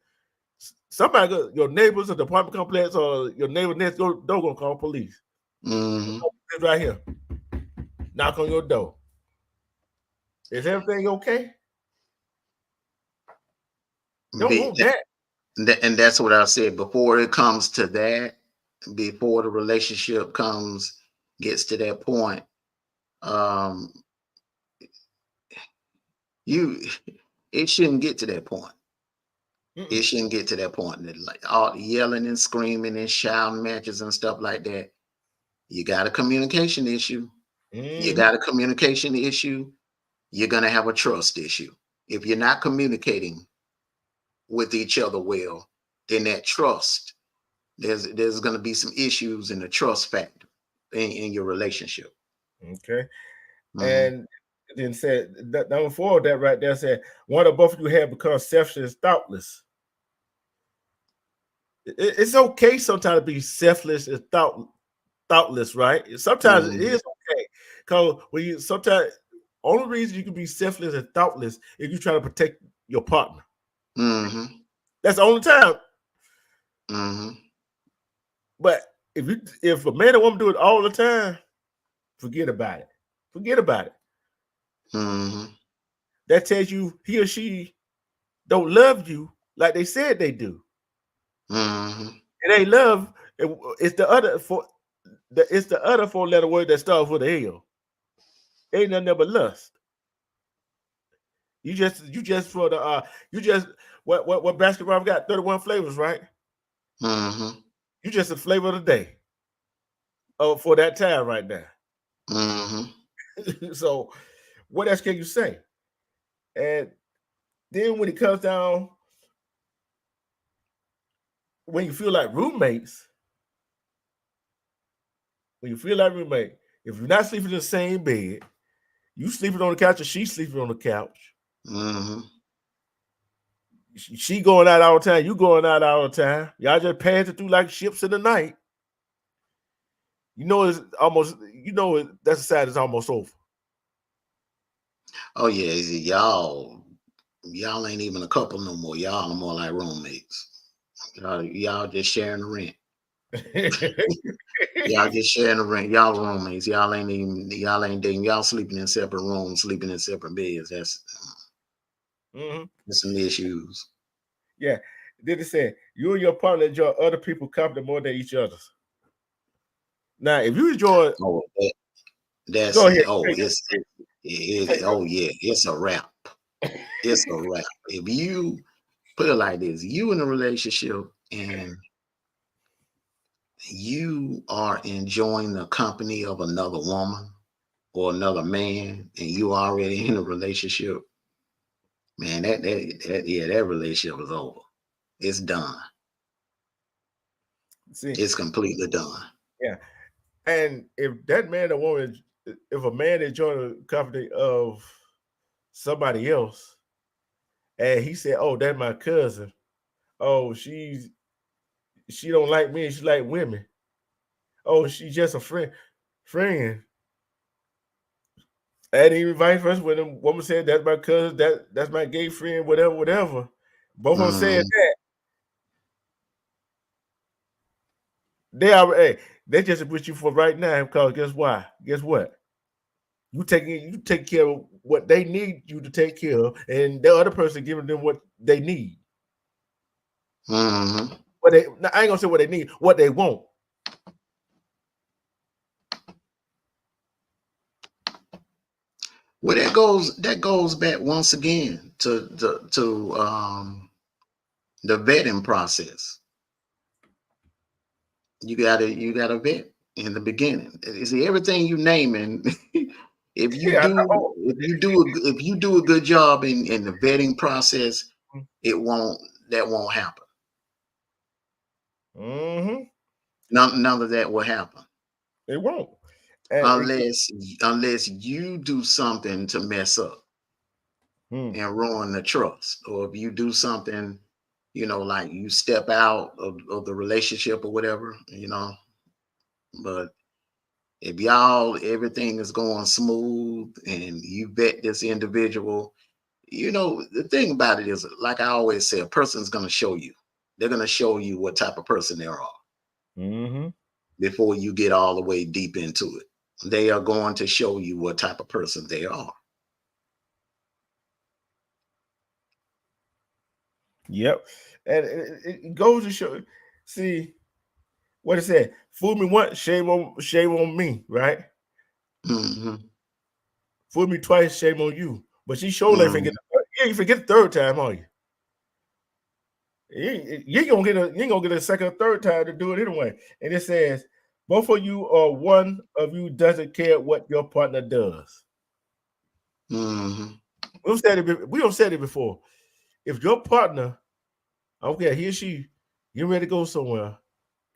Somebody, your neighbors at the apartment complex or your neighbor next door, gonna call police. Mhm. Right here, knock on your door. Is everything okay? Don't Be, want that. and that's what I said before it comes to that. Before the relationship gets to that point, um, you it shouldn't get to that point. It Mm-mm. shouldn't get to that point. Like all the yelling and screaming and shouting matches and stuff like that. You got a communication issue. You Mhm. got a communication issue. You're gonna have a trust issue. If you're not communicating with each other well, then that trust, there's gonna be some issues in the trust factor in your relationship. Okay. Mhm. And then said number four of that right there said one or both of you have become selfish and thoughtless. It's okay sometimes to be selfless and thoughtless, right? Sometimes it Mhm. is okay. Because when you sometimes only reason you can be selfless and thoughtless is you try to protect your partner. Mhm. That's the only time. Mhm. But if a man and woman do it all the time, forget about it. Forget about it. Mhm. That tells you he or she don't love you like they said they do. Mhm. It ain't love. It's the other it's the other four-letter word that starts with a L. Ain't nothing but lust. You just for the you just what basketball got 31 flavors, right? Mhm. You just a flavor of the day. For that time right now. Mhm. So what else can you say? And then when it comes down, when you feel like roommates, when you feel like roommate, if you're not sleeping in the same bed, you sleeping on the couch or she sleeping on the couch. Mhm. She going out all the time, you going out all the time. Y'all just passing through like ships in the night. You know it's almost. That's a side is almost over. Oh yeah, y'all ain't even a couple no more. Y'all are more like roommates. Y'all just sharing the rent. Y'all just sharing the rent. Y'all roommates. Y'all ain't dating. Y'all sleeping in separate rooms, sleeping in separate beds. Mhm. That's some issues. Yeah. Then it said you and your partner enjoy other people's company more than each other's. Now, if you enjoy, Oh, that's go ahead. oh, Take, take, oh yeah, it's a wrap. It's a wrap. If you put it like this, you in a relationship and you are enjoying the company of another woman or another man, and you already in a relationship, man, that relationship is over. It's done. see, It's completely done. yeah. And if that man or woman, if a man enjoy the company of somebody else, and he said, "Oh, that's my cousin. Oh, she don't like me. She like women. Oh, she's just a friend." And even vice versa, when the woman said, "That's my cousin. That's my gay friend. Whatever, whatever." Both of them said Mhm. that they are. Hey, they just with you for right now because guess why? Guess what? You take care of what they need you to take care of, and the other person giving them what they need. Mhm. What they I ain't gonna say what they need, what they want. Well, that goes back once again to the vetting process. You gotta vet in the beginning. You see, everything you naming, if you Yeah, I do know. if you do a good job in the vetting process, that won't happen. Mm-hmm. None of that will happen It won't. And unless you do something to mess up and ruin the trust, or if you do something, like you step out of the relationship or whatever, but if everything is going smooth and you vet this individual, the thing about it is, like I always say, a person's going to show you. They're going to show you what type of person they are before you get all the way deep into it. They are going to show you what type of person they are. Yep. And it goes to show, see, what it said, fool me once, shame on me, right? Fool me twice, shame on you. But she surely forget. You forget the third time, are you? You ain't gonna get a second or third time to do it anyway. And it says, both of you or one of you doesn't care what your partner does. We've said it before. If your partner, okay, he or she, you're ready to go somewhere,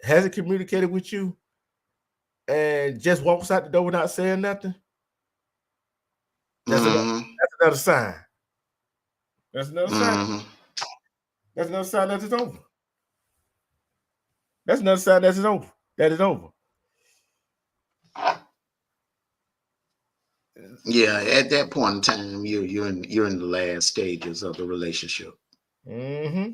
hasn't communicated with you, and just walks out the door without saying nothing, that's another sign. That's another sign. That's another sign that it's over. That's another sign that it's over. That is over. Yeah, at that point in time, you're in the last stages of the relationship. You're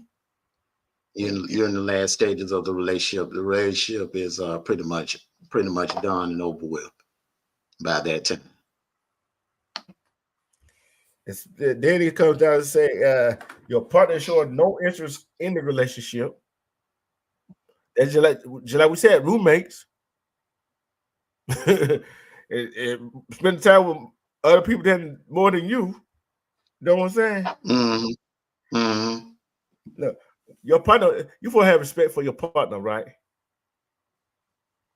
in the last stages of the relationship. The relationship is pretty much done and over with by that time. Then it comes down to say your partner showing no interest in the relationship. That's just like we said, roommates. Spend time with other people that more than you. You know what I'm saying? Look, your partner, you want to have respect for your partner, right?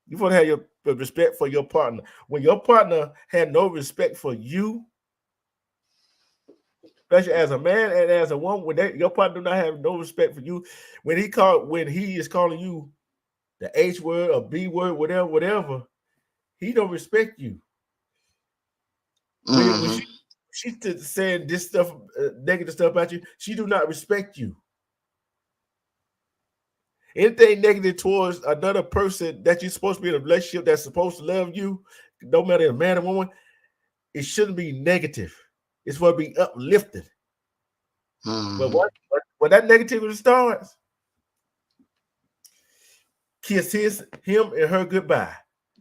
You want to have your respect for your partner. When your partner had no respect for you, especially as a man and as a woman, when your partner do not have no respect for you, when he is calling you the H word or B word, whatever, he don't respect you. When she's saying this stuff, negative stuff about you, she do not respect you. Anything negative towards another person that you're supposed to be in a relationship that's supposed to love you, no matter a man or woman, it shouldn't be negative. It's supposed to be uplifted. But when that negativity starts, kiss him and her goodbye,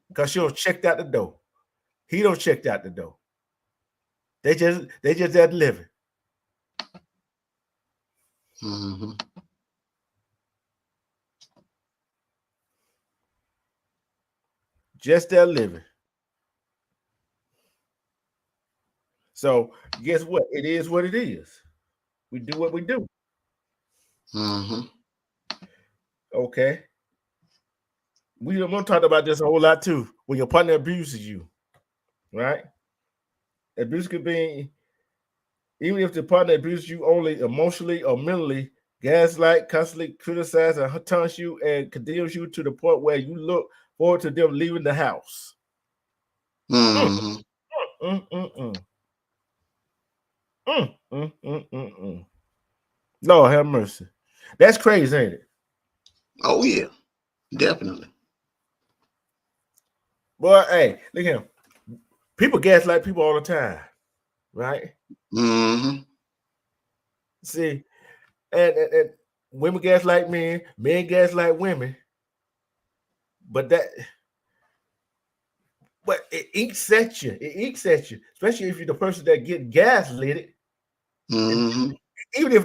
because she don't checked out the door. He don't checked out the door. They just that living. Just that living. So guess what? It is what it is. We do what we do. Okay. We're gonna talk about this a whole lot too. When your partner abuses you, right? Abuse could be, even if the partner abuses you only emotionally or mentally, gaslight, constantly criticize and taunts you and condemns you to the point where you look forward to them leaving the house. Lord have mercy. That's crazy, ain't it? Oh yeah, definitely. Boy, hey, look at him. People gaslight people all the time, right? See, and women gaslight men gaslight women, but it eats at you. It eats at you, especially if you're the person that get gaslit. Even if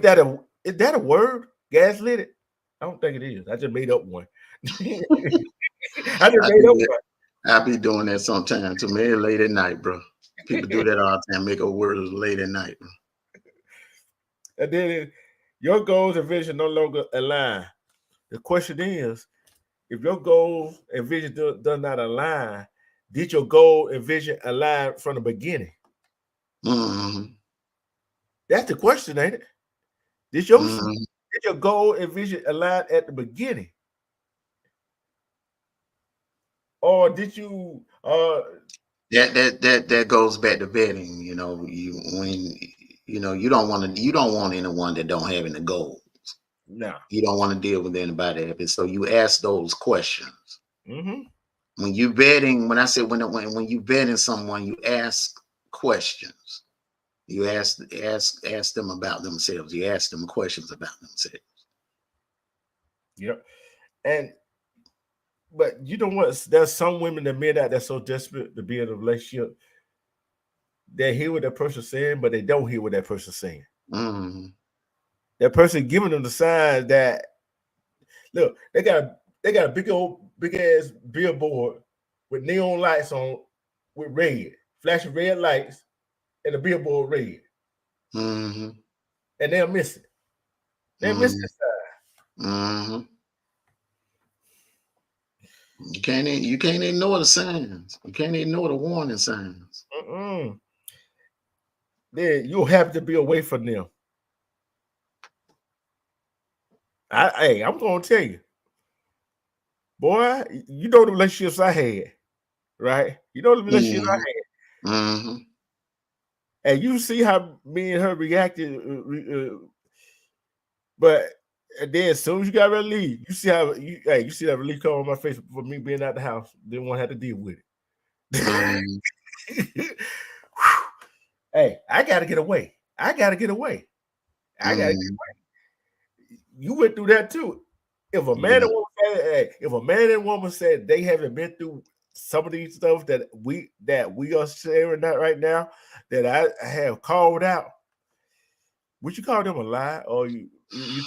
is that a word? Gaslit? I don't think it is. I just made up one. I just made up one. I be doing that sometimes to me late at night, bro. People do that all the time, make up words late at night. And then your goals and vision no longer align. The question is, if your goals and vision does not align, did your goal and vision align from the beginning? Mm-hmm. That's the question, ain't it? Did your goal and vision align at the beginning? Or did you that goes back to vetting, you don't want anyone that don't have any goals. no. You don't want to deal with anybody else. So you ask those questions. Mm-hmm. When you vetting, when I say when you vetting someone, you ask questions. You ask them about themselves. You ask them questions about themselves. Yep. But you know what? There's some women and men out there so desperate to be in a relationship. They hear what that person's saying, but they don't hear what that person's saying. Mm-hmm. That person giving them the signs that look, they got a big ass billboard with neon lights on with red, flashing red lights, and the billboard red. Mm-hmm. And they're missing. They're missing the sign. Mm-hmm. You can't ignore the signs. You can't ignore the warning signs. Then you'll have to be away from them. I'm gonna tell you, boy, you know the relationships I had, right? You know the relationships I had. Mm-hmm. And you see how me and her reacted, but then as soon as you got ready to leave, you see that relief come on my face for me being out the house. Didn't want to have to deal with it. Mm-hmm. Hey, I gotta get away. I gotta get away. You went through that too. If a man and woman said they haven't been through some of these stuff that we are sharing that right now, that I have called out, would you call them a lie, or you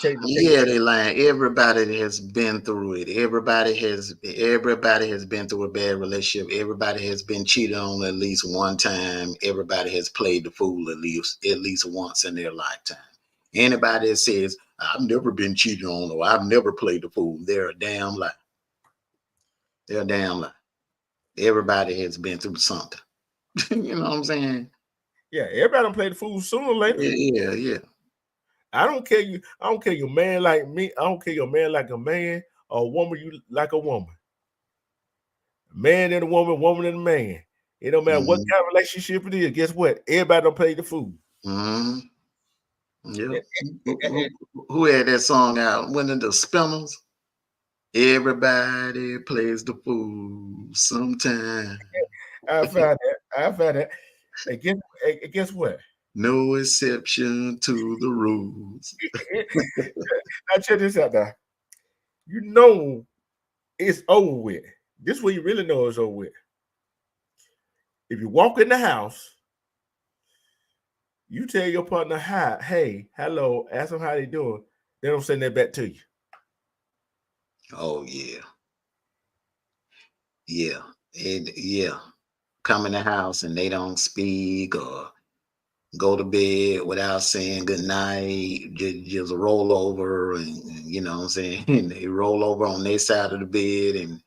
take? Yeah, they lying. Everybody has been through it. Everybody has been through a bad relationship. Everybody has been cheated on at least one time. Everybody has played the fool at least once in their lifetime. Anybody that says I've never been cheated on or I've never played the fool, they're a damn lie. They're a damn lie. Everybody has been through something. You know what I'm saying? Yeah, everybody done played the fool sooner or later. Yeah. I don't care your man like me. I don't care your man like a man or a woman you like a woman. Man and a woman, woman and a man. It don't matter what kind of relationship it is. Guess what? Everybody don't play the fool. Mm-hmm. Yeah. Who had that song out? One of the Spinners. Everybody plays the fool sometime. I found that. And guess what? No exception to the rules. Now check this out now. You know it's over with. This is where you really know it's over with. If you walk in the house, you tell your partner hi, hey, hello, ask them how they doing. They don't send that back to you. Oh yeah. Yeah. Come in the house and they don't speak or go to bed without saying good night, just roll over and you know what I'm saying? And they roll over on their side of the bed and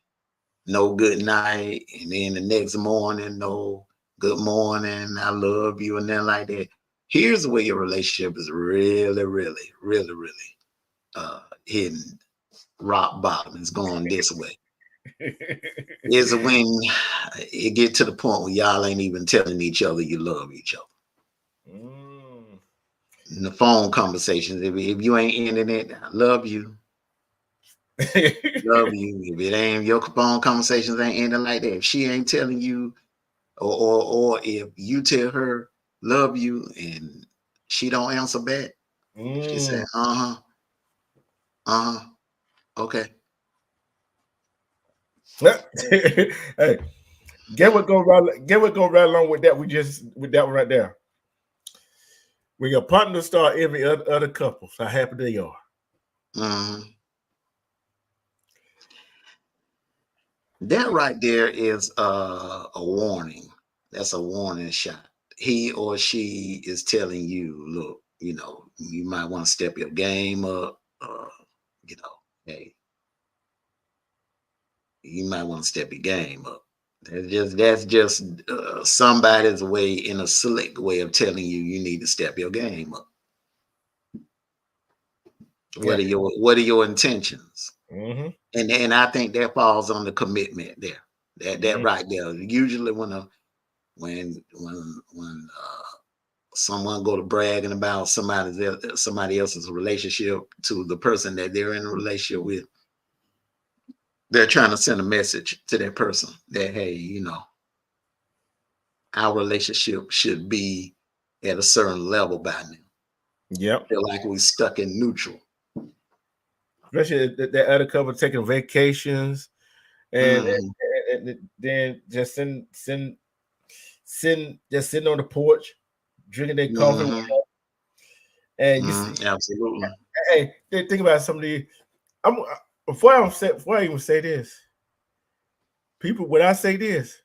no good night. And then the next morning, no good morning, I love you, and then like that. Here's where your relationship is really hitting rock bottom. It's going this way. Is when it get to the point where y'all ain't even telling each other you love each other. In the phone conversations, if you ain't ending it, I love you. Love you. If it ain't your phone conversations ain't ending like that, if she ain't telling you, or if you tell her love you and she don't answer back, she said, okay. Hey, get what go right along with that. With that one right there. When your partner start every other couples, how happy they are. That right there is a warning. that's a warning shot. He or she is telling you, look, you know, you might want to step your game up. You know, hey, you might want to step your game up. That's just somebody's way, in a slick way of telling you you need to step your game up. Yeah. What are your intentions? Mm-hmm. And I think that falls on the commitment there. That Mm-hmm. right there. Usually when someone go to bragging about somebody else's relationship to the person that they're in a relationship with, they're trying to send a message to that person that, hey, you know, our relationship should be at a certain level by now. Yep. Feel like we stuck in neutral. Especially that other couple taking vacations and, Mhm. and then just just sitting on the porch, drinking their coffee. Mhm. And you see, Absolutely. hey, think about some of the. I'm before I even say this, people. When I say this,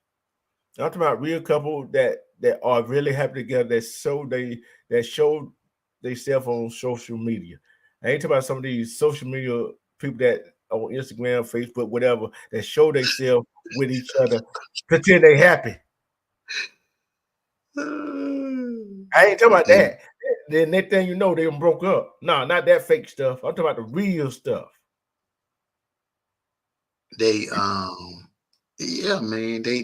I'm talking about real couple that are really happy together. That show themselves on social media. I ain't talking about some of these social media people that on Instagram, Facebook, whatever, that show themselves with each other, pretend they happy. I ain't talking about And that. Then next thing you know, they done broke up. No, not that fake stuff. I'm talking about the real stuff. they yeah, man, they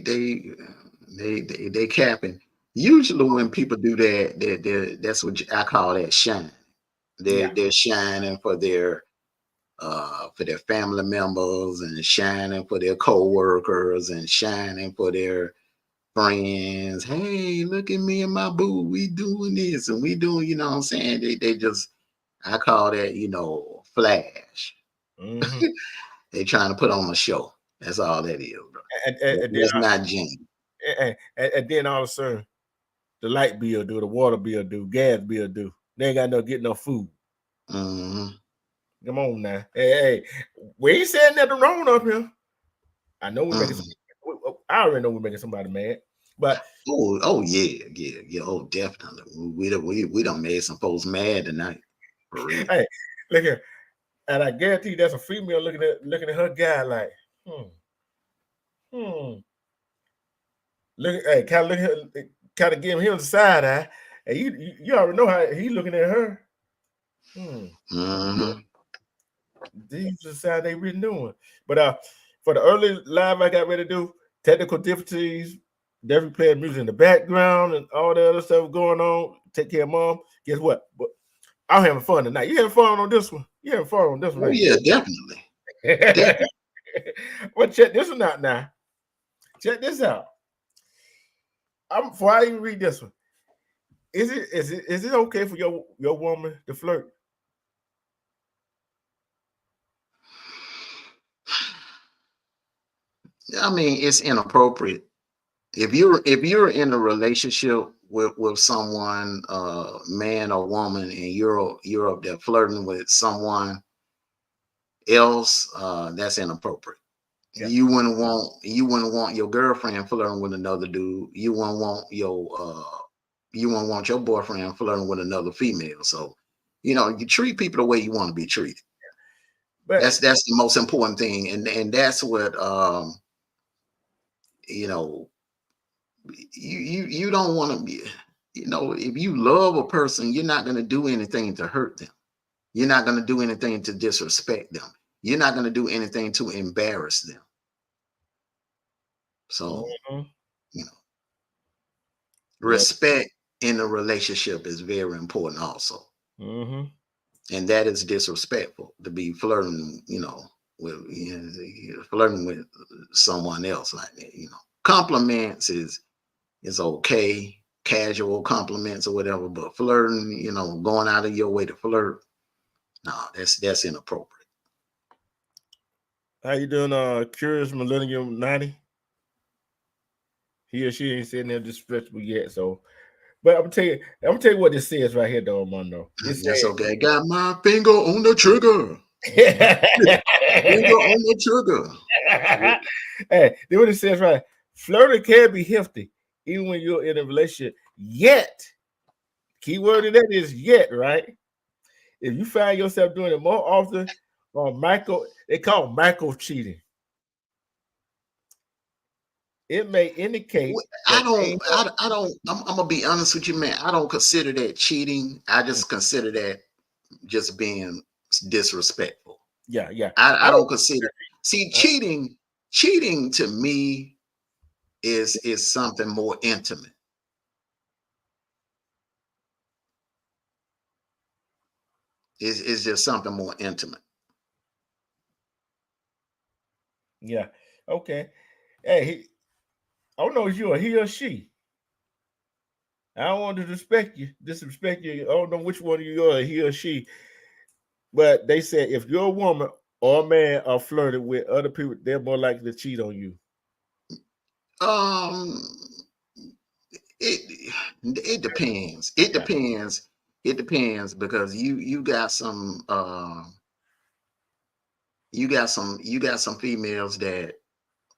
capping. Usually when people do that, that's what I call that shine. Yeah. They're shining for their family members, and shining for their co-workers, and shining for their friends. Hey, look at me and my boo. We doing this and we doing, you know what I'm saying? They just, I call that, you know, flash. Mm-hmm. They trying to put on a show. That's all that is, bro. And That's not genuine. and then all of a sudden, the light bill do, the water bill do, gas bill do. They ain't got no get no food. Mhm. Come on now. Hey, we ain't saying nothing wrong up here. I know we're making Mhm. I already know we're making somebody mad. But Oh yeah, yeah, yeah. Oh, definitely. We done made some folks mad tonight. For real. hey, look here. And I guarantee you that's a female looking at her guy like, hmm, hmm. Look, hey, kind of look at kind of giving him the side eye. And you already know how he looking at her. Hmm. Mhm. These are the side they really doing. But for the early live I got ready to do, technical difficulties, definitely playing music in the background and all the other stuff going on. Take care of mom. Guess what? But I'm having fun tonight. You having fun on this one? You having fun on this one, Oh ain't yeah, definitely. you? Definitely. Well, check this one out now. Check this out. Before I even read this one, is it okay for your woman to flirt? I mean, it's inappropriate. If you're in a relationship with someone, man or woman, and you're up there flirting with someone else, that's inappropriate. Yeah. You wouldn't want your girlfriend flirting with another dude. You wouldn't want your boyfriend flirting with another female. So, you know, you treat people the way you want to be treated. But That's the most important thing, and that's what you know. You don't want to be. You know, if you love a person, you're not going to do anything to hurt them. You're not going to do anything to disrespect them. You're not going to do anything to embarrass them. So, mhm, you know, yeah. respect in a relationship is very important also. Mm-hmm. And that is disrespectful to be flirting, with flirting with someone else like that. Compliments is okay, casual compliments or whatever, but flirting, going out of your way to flirt, no, that's inappropriate. How you doing, Curious Millennium 90? He or she ain't sitting there disrespectful yet. So, but I'm gonna tell you what this says right here, though, Armando. It That's okay. Got my finger on the trigger. Finger on the trigger. Hey, then what it says right. Flirting can be healthy even when you're in a relationship. Yet, keyword in that is yet, right? If you find yourself doing it more often, or they call it micro cheating. It may indicate that I'm gonna be honest with you, man. I don't consider that cheating. I just consider that just being disrespectful. Yeah. I don't consider. See, cheating to me is something more intimate. It's just something more intimate. Yeah. Okay. Hey, I don't know if you're a he or she. I don't want to disrespect you. I don't know which one of you are, he or she. But they said if you're a woman or a man are flirting with other people, they're more likely to cheat on you. Um, it depends. It depends. It depends because you got some you got some females that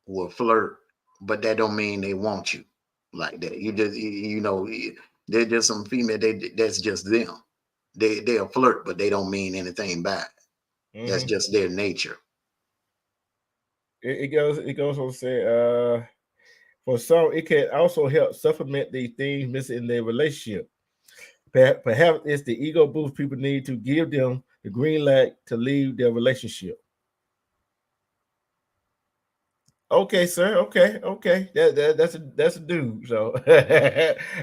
will flirt, but that don't mean they want you like that. They're just some female. That's just them. They'll flirt, but they don't mean anything back. That's just their nature. It goes on to say, for some, it can also help supplement the things missing in their relationship. Perhaps it's the ego boost people need to give them the green light to leave their relationship. Okay, sir. Okay. That's a dude. So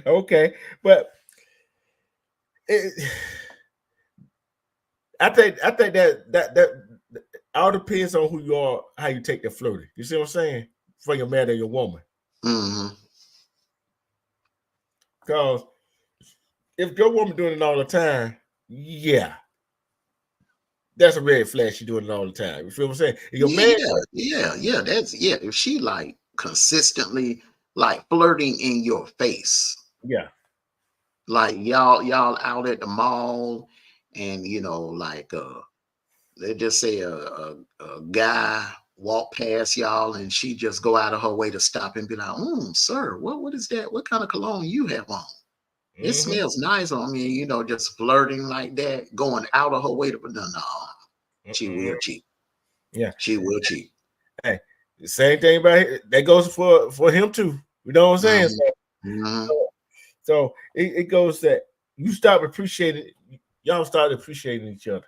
okay, but I think that all depends on who you are, how you take the flirting. You see what I'm saying? For your man or your woman. Mm-hmm. Because if your woman doing it all the time, yeah, that's a red flag. She doing it all the time. You feel what I'm saying? If your man, yeah. If she like consistently like flirting in your face, yeah, like y'all out at the mall, and they just say a guy walk past y'all, and she just go out of her way to stop and be like, sir, what is that? What kind of cologne you have on? It smells nice on me. Just flirting like that, going out of her way to no. She will cheat. Yeah, she will cheat. Hey, the same thing about that goes for him too. You know what I'm saying? Mm-hmm. So it goes that you stop appreciating, y'all start appreciating each other.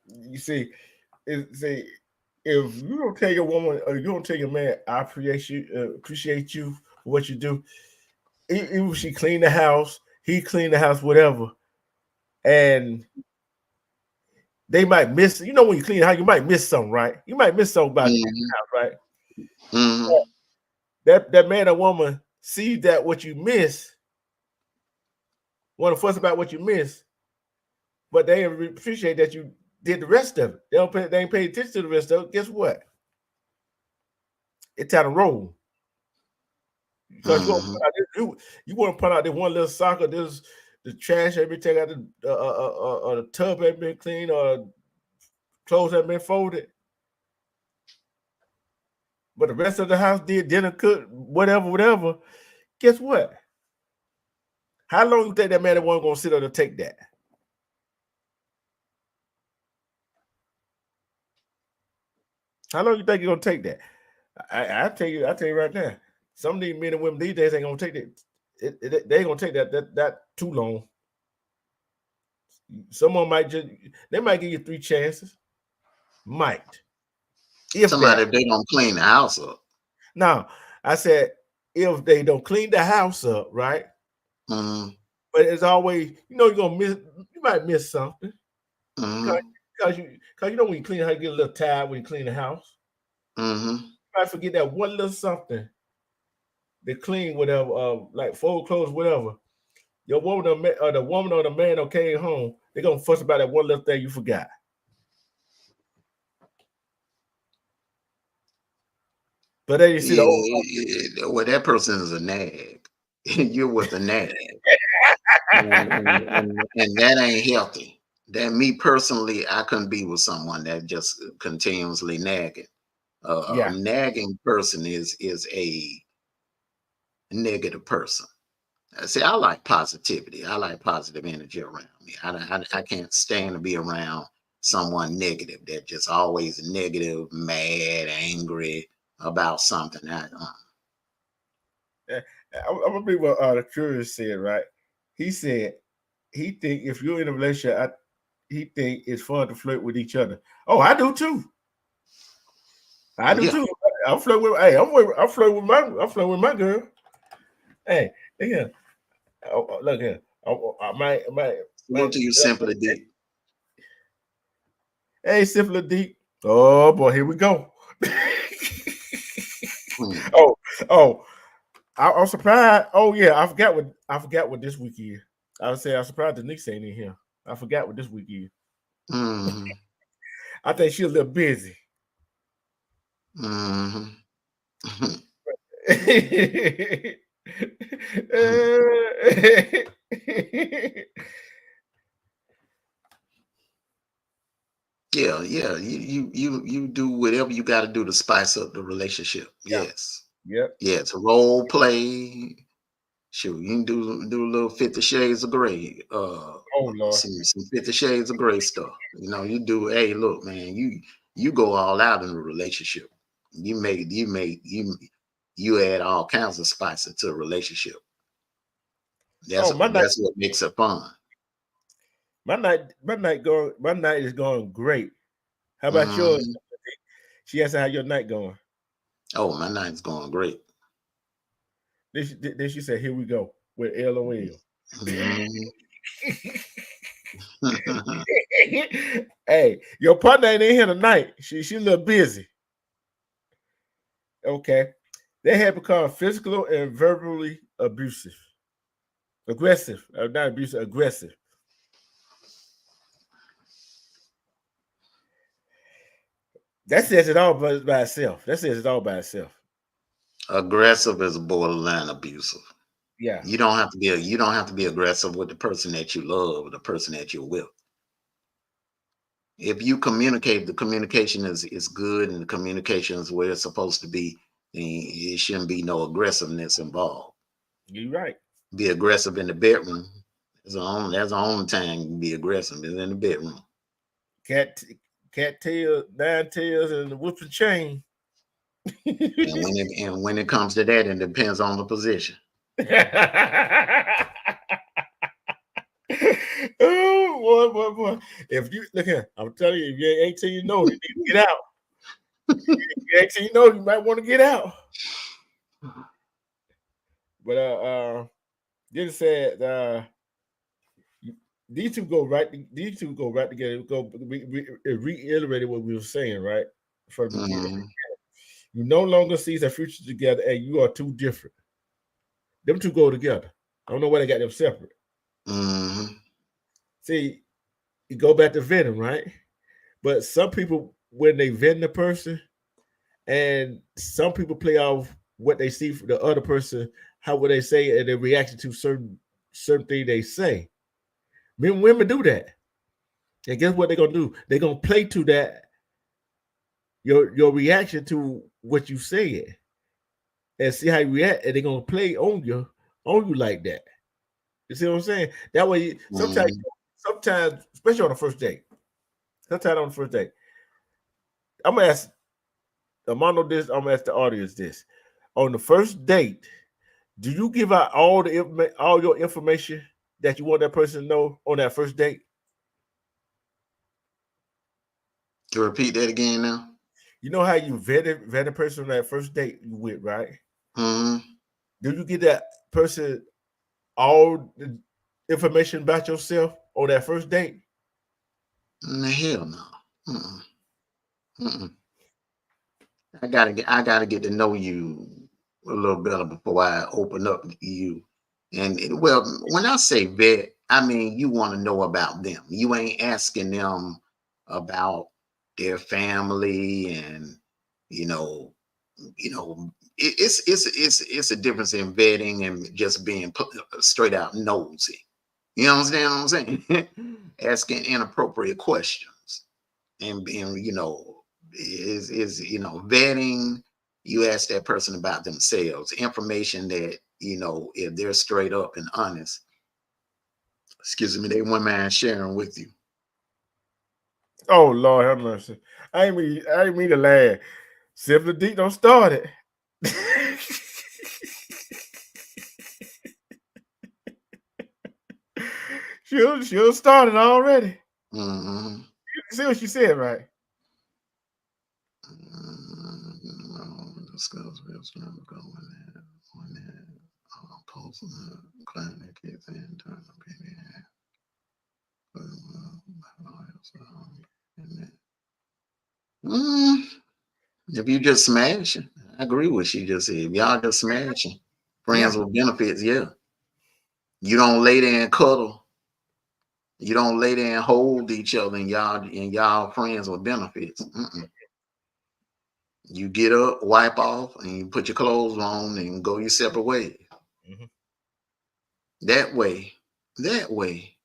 You see, if you don't tell your woman or you don't tell your man, I appreciate you for what you do. Even if she clean the house, he clean the house, whatever, and they might miss. You know, when you clean the house, you might miss something, right? You might miss something about the house, right? Mm-hmm. That man or woman see that what you miss, want to fuss about what you miss, but they appreciate that you did the rest of it. They ain't pay attention to the rest of it. Guess what? It's time to roll. Because you want to put out this one little sock, or this the trash every take out the tub ain't been cleaned, or clothes have been folded. But the rest of the house did dinner, cook, whatever. Guess what? How long you think that man wasn't gonna sit there to take that? How long you think you're gonna take that? I tell you right now. Some of these men and women these days ain't gonna take that. They ain't gonna take that too long. Someone might they might give you 3 chances. Might. If they don't clean the house up. Now, I said if they don't clean the house up, right? Mm-hmm. But it's always, you might miss something. Mm-hmm. Because you know when you clean the house, you get a little tired when you clean the house. Mm-hmm. You might forget that one little something to clean, whatever, like fold clothes, whatever. Your woman or the woman or the man that came home, they're gonna fuss about that one little thing you forgot. But then you see well, that person is a nag. You're with a nag. and that ain't healthy. That me personally, I couldn't be with someone that just continuously nagging. A Yeah. nagging person is a negative person. See, I like positivity. I like positive energy around me. I can't stand to be around someone negative that just always negative, mad, angry about something. I'm gonna be what the Curious said, right? He said he think if you're in a relationship, he think it's fun to flirt with each other. Oh, I do too. I do Yeah, too. I flirt with. Hey, I flirt with my girl. Hey, look here. Look here. My. salute to you, Simply D. Hey, Simpler Deep. Oh boy, here we go. Hmm. oh, oh, I'm surprised. Oh yeah, I forgot what this week is. I would say I'm surprised the Knicks ain't in here. I forgot what this week is. Hmm. I think she's a little busy. Hmm. Yeah, yeah. You do whatever you got to do to spice up the relationship. yeah. Yes, Yep. yeah. It's a role play. Sure, you can do a little 50 Shades of Grey. Oh Lord. Some 50 Shades of Grey stuff. You know, you do. Hey, look, man, you go all out in a relationship. You add all kinds of spices to a relationship. Oh That's what makes it fun. my night is going great. How about yours? Hmm. She asked how your night going. Oh, my night's going great. Then she said, "Here we go with LOL." Mhm. Hey, your partner ain't in here tonight. She a little busy. Okay. They had become physical and verbally abusive. Aggressive. Not abusive, aggressive. That says it all by itself. That says it all by itself. Aggressive is borderline abusive. Yeah. You don't have to be aggressive with the person that you love or the person that you're with. If you communicate, the communication is good and the communication is where it's supposed to be, then it shouldn't be no aggressiveness involved. You're right. Be aggressive in the bedroom. That's the only time you can be aggressive is in the bedroom. Cat cat tail, nine tails, and the whipping chain. And when it comes to that, it depends on the position. Oh boy. If you look here, I'm telling you, if you're 18, you know you need to get out. If you're 18, you know you might want to get out. But just said these two go right. These two go right together. Reiterated what we were saying right from the beginning. Hmm. You no longer see the future together, and you are too different. Them two go together. I don't know why they got them separate. Hmm. See, you go back to Venom, right? But some people, when they vent the person, and some people play off what they see from the other person, how would they say, and their reaction to certain thing they say. Men and women do that. And guess what they're gonna do? They're gonna play to that your reaction to what you said and see how you react, and they're gonna play on you like that. You see what I'm saying? That way, Hmm. sometimes, especially on the first date, sometimes on the first date, I'm gonna ask Armando this. I'm gonna ask the audience this. On the first date, do you give out all your information that you want that person to know on that first date? To repeat that again now. You know how you vet a person on that first date you with, right? Hmm. Do you give that person all the information about yourself on that first date? Hell no. Mm-mm. Mm-mm. I gotta get to know you a little better before I open up to you. Well, when I say vet, I mean you want to know about them. You ain't asking them about their family and you know, it's a difference in vetting and just being straight out nosy. You understand what I'm saying? Asking inappropriate questions and being, is vetting. You ask that person about themselves, information that if they're straight up and honest, excuse me, they wouldn't mind sharing with you. Oh Lord have mercy. I ain't mean to laugh. Simply D don't start it. she'll start it already. Mm-hmm. You see what she said, right? If you just smashing, I agree with what she just said. If y'all just smashing, friends Yeah. with benefits, yeah. You don't lay there and cuddle. You don't lay there and hold each other, and y'all friends with benefits. You get up, wipe off, and you put your clothes on and go your separate ways. Mhm. That way,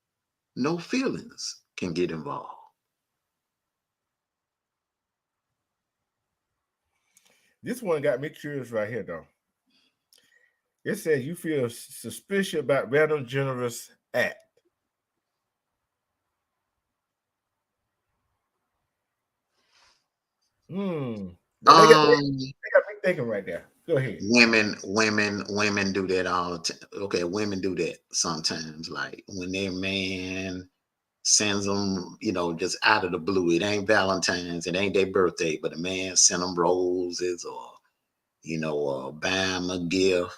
no feelings can get involved. This one got me curious right here, though. It says you feel suspicious about random generous act. Hmm. Now Um, they got me thinking right there. Go ahead. women do that all the time. Okay, women do that sometimes. Like when their man sends them, just out of the blue. It ain't Valentine's, it ain't their birthday, but a man send them roses or buy them a gift.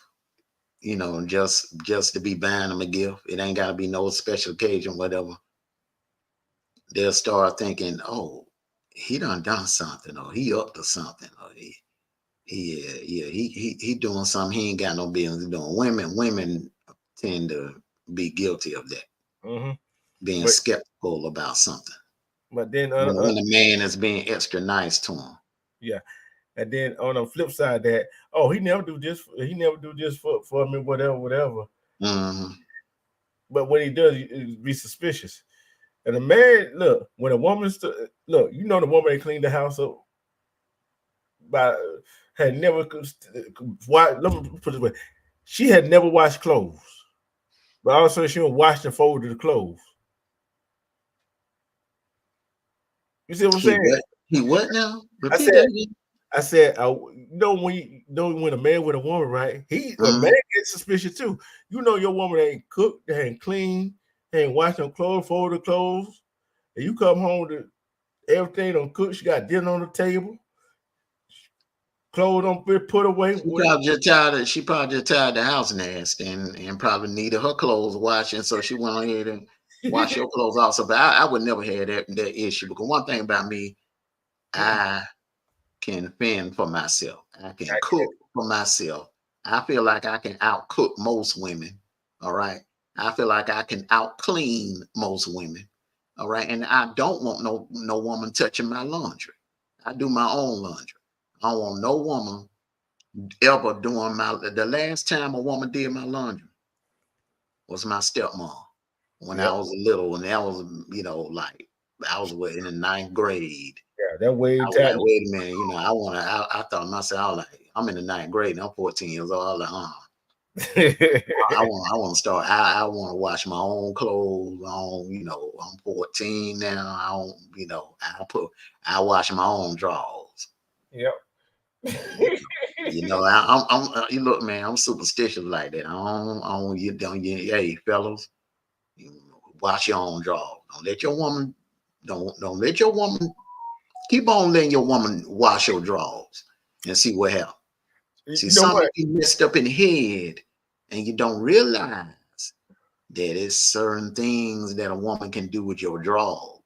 Just to be buying them a gift. It ain't got to be no special occasion, whatever. They'll start thinking, oh, he done something, or he up to something, or he doing something he ain't got no business doing. Women tend to be guilty of that, Mm-hmm. being But skeptical about something. then When a man is being extra nice to him. yeah, and then on the flip side that he never do this. He never do this for me. Whatever. Mm-hmm. But when he does, you be suspicious. And a man, look, when a woman look, the woman ain't cleaned the house up by had never why let me put it this way. She had never washed clothes. But all of a sudden she would wash and fold the clothes. You see what I'm saying? He what now? I Repeat said, that again. when a man with a woman, right? A man Mm-hmm. gets suspicious too. Your woman ain't cooked, they ain't clean, they ain't washed her clothes, fold the clothes, and you come home to everything don't cook. She got dinner on the table, clothes don't be put away. She probably just tired the house nasty and probably needed her clothes washing. So she went ahead and wash your clothes also. But I would never have that issue, because one thing about me, I can fend for myself. I can cook for myself. I feel like I can outcook most women. All right. I feel like I can out clean most women. All right. And I don't want no woman touching my laundry. I do my own laundry. I don't want no woman ever doing the last time a woman did my laundry was my stepmom when I Yep. was little, and that was, like I was in the ninth grade. Yeah, that way I was time. like, wait a minute, I thought myself, I was like, I'm in the ninth grade and I'm 14 years old. I was like, I want to start. I want to wash my own clothes. I'm 14 now. I don't, I wash my own drawers. Yep. You look, man, I'm superstitious like that. You don't, hey, fellas, wash your own drawers. Don't let your woman, keep on letting your woman wash your drawers and see what happens. See, You know some of what? you messed up in the head and you don't realize that it's certain things that a woman can do with your drawers.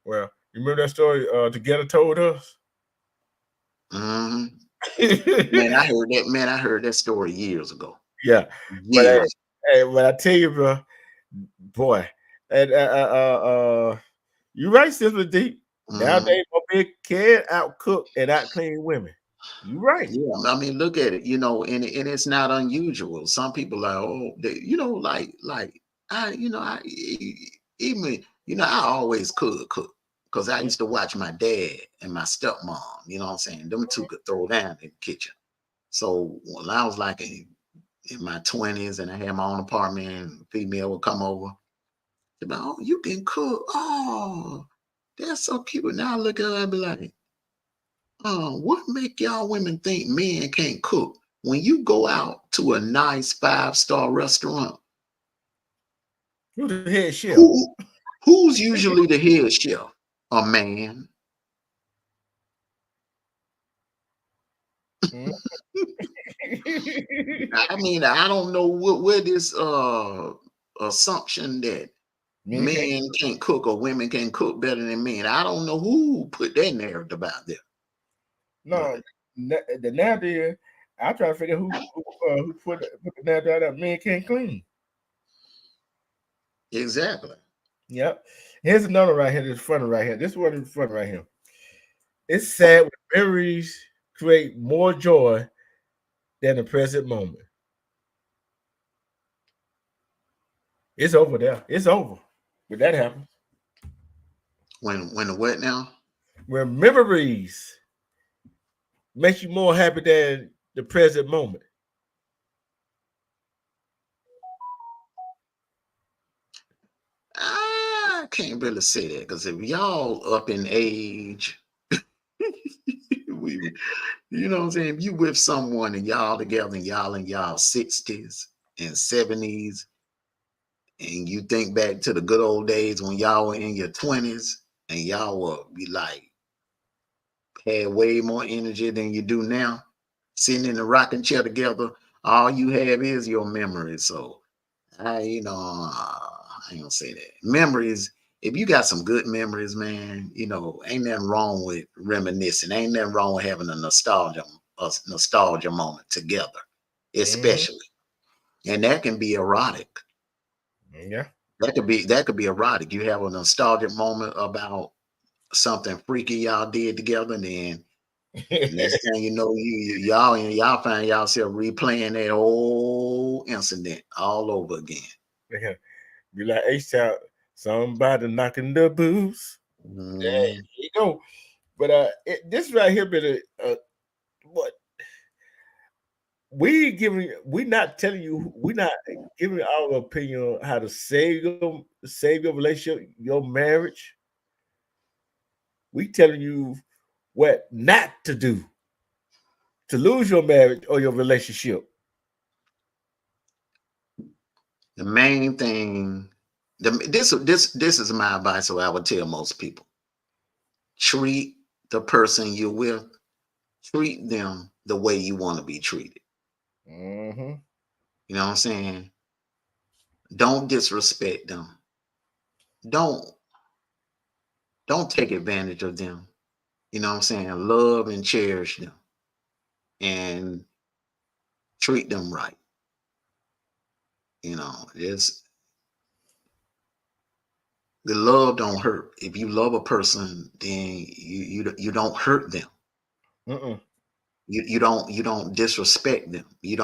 Well, you remember that story Together told us? Hmm. Yeah, Man, I heard that story years ago. but Years. I tell you, bro, boy, and you right, Sister Deep. Mhm. Nowadays, my big can out cook and out clean women. You right. Yeah, I mean, look at it, and it's not unusual. Some people are, oh, like I, even, I always could cook. because I used to watch my dad and my stepmom. You know what I'm saying? Them two could throw down in the kitchen. So when I was like in my 20s and I had my own apartment, and female would come over. She'd be like, oh, you can cook. Oh, that's so cute. Now I look at her and be like, oh, what make y'all women think men can't cook? When you go out to a nice 5-star restaurant, Who's the head chef? who's usually the head chef? A man. Mm. I mean, I don't know where this assumption that men can't cook or women can cook better than men. I don't know who put that narrative out there. No, the narrative. I try to figure who put the narrative out that men can't clean. Exactly. Yep. Here's another right here. This funny right here. This one is funny right here. It's sad when memories create more joy than the present moment. It's over there. It's over. When that happens. When the what now? When memories make you more happy than the present moment. I can't really say that because if y'all up in age, you know what I'm saying? If you with someone and y'all together and y'all in y'all 60s and 70s, and you think back to the good old days when y'all were in your 20s and y'all will be like had way more energy than you do now, sitting in the rocking chair together, all you have is your memories. So I ain't gonna say that. Memories, if you got some good memories, man, ain't nothing wrong with reminiscing. Ain't nothing wrong with having a nostalgia moment together, especially. And that can be erotic. Yeah. That could be erotic. You have a nostalgic moment about something freaky y'all did together, and then next thing you know, y'all find yourself replaying that whole incident all over again. Yeah. Be like H-Town, somebody knocking the boots. There you go. But this right here been what we not telling you, we not giving our opinion on how to save your relationship, your marriage. We telling you what not to do to lose your marriage or your relationship. The main thing, this is my advice. So I would tell most people: treat the person you're with, treat them the way you want to be treated. Mm-hmm. You know what I'm saying? Don't disrespect them. Don't don't take advantage of them. You know what I'm saying? Love and cherish them and treat them right. It's the love don't hurt. If you love a person, then you don't hurt them. Mm-mm. You don't disrespect them. You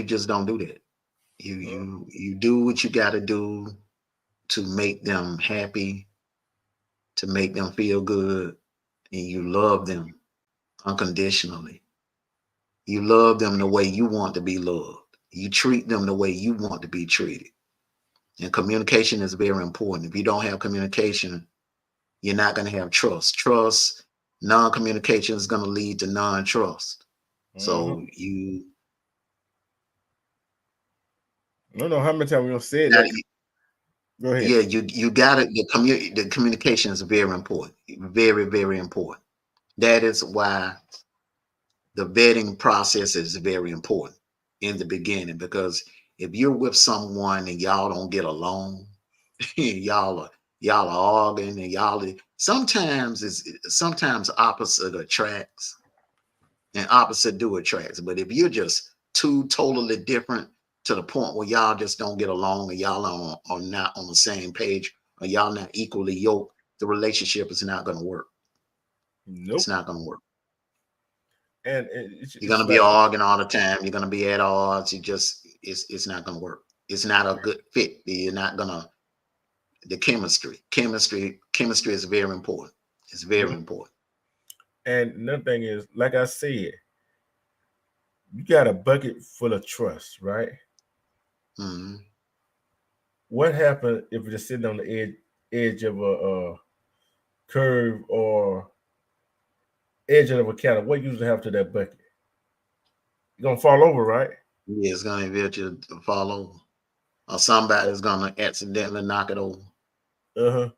just don't do that. You do what you got to do to make them happy, to make them feel good, and you love them unconditionally. You love them the way you want to be loved. You treat them the way you want to be treated. And communication is very important. If you don't have communication, you're not going to have trust. Non-communication is going to lead to non-trust. Mm-hmm. So you I don't know how many times we don't say now, that. Go ahead. yeah, you got it. The communication is very important, very very important. That is why the vetting process is very important in the beginning, because if you're with someone and y'all don't get along, y'all are arguing, and sometimes opposite attracts and opposite do attracts. But if you're just two totally different to the point where y'all just don't get along and y'all are not on the same page or y'all not equally yoked, the relationship is not going to work. It's Nope. not going to work. And You're going to be arguing all the time. You're going to be at odds. It's not going to work. It's not a good fit. You're not going to the chemistry is very important. It's very important. And another thing is, like I said, you got a bucket full of trust, right? Hmm. What happens if you're sitting on the edge of a curve or edge of a counter? What usually happens to that bucket? You're gonna fall over, right? Yeah, it's gonna eventually fall over, or somebody's gonna accidentally knock it over. Uh-huh.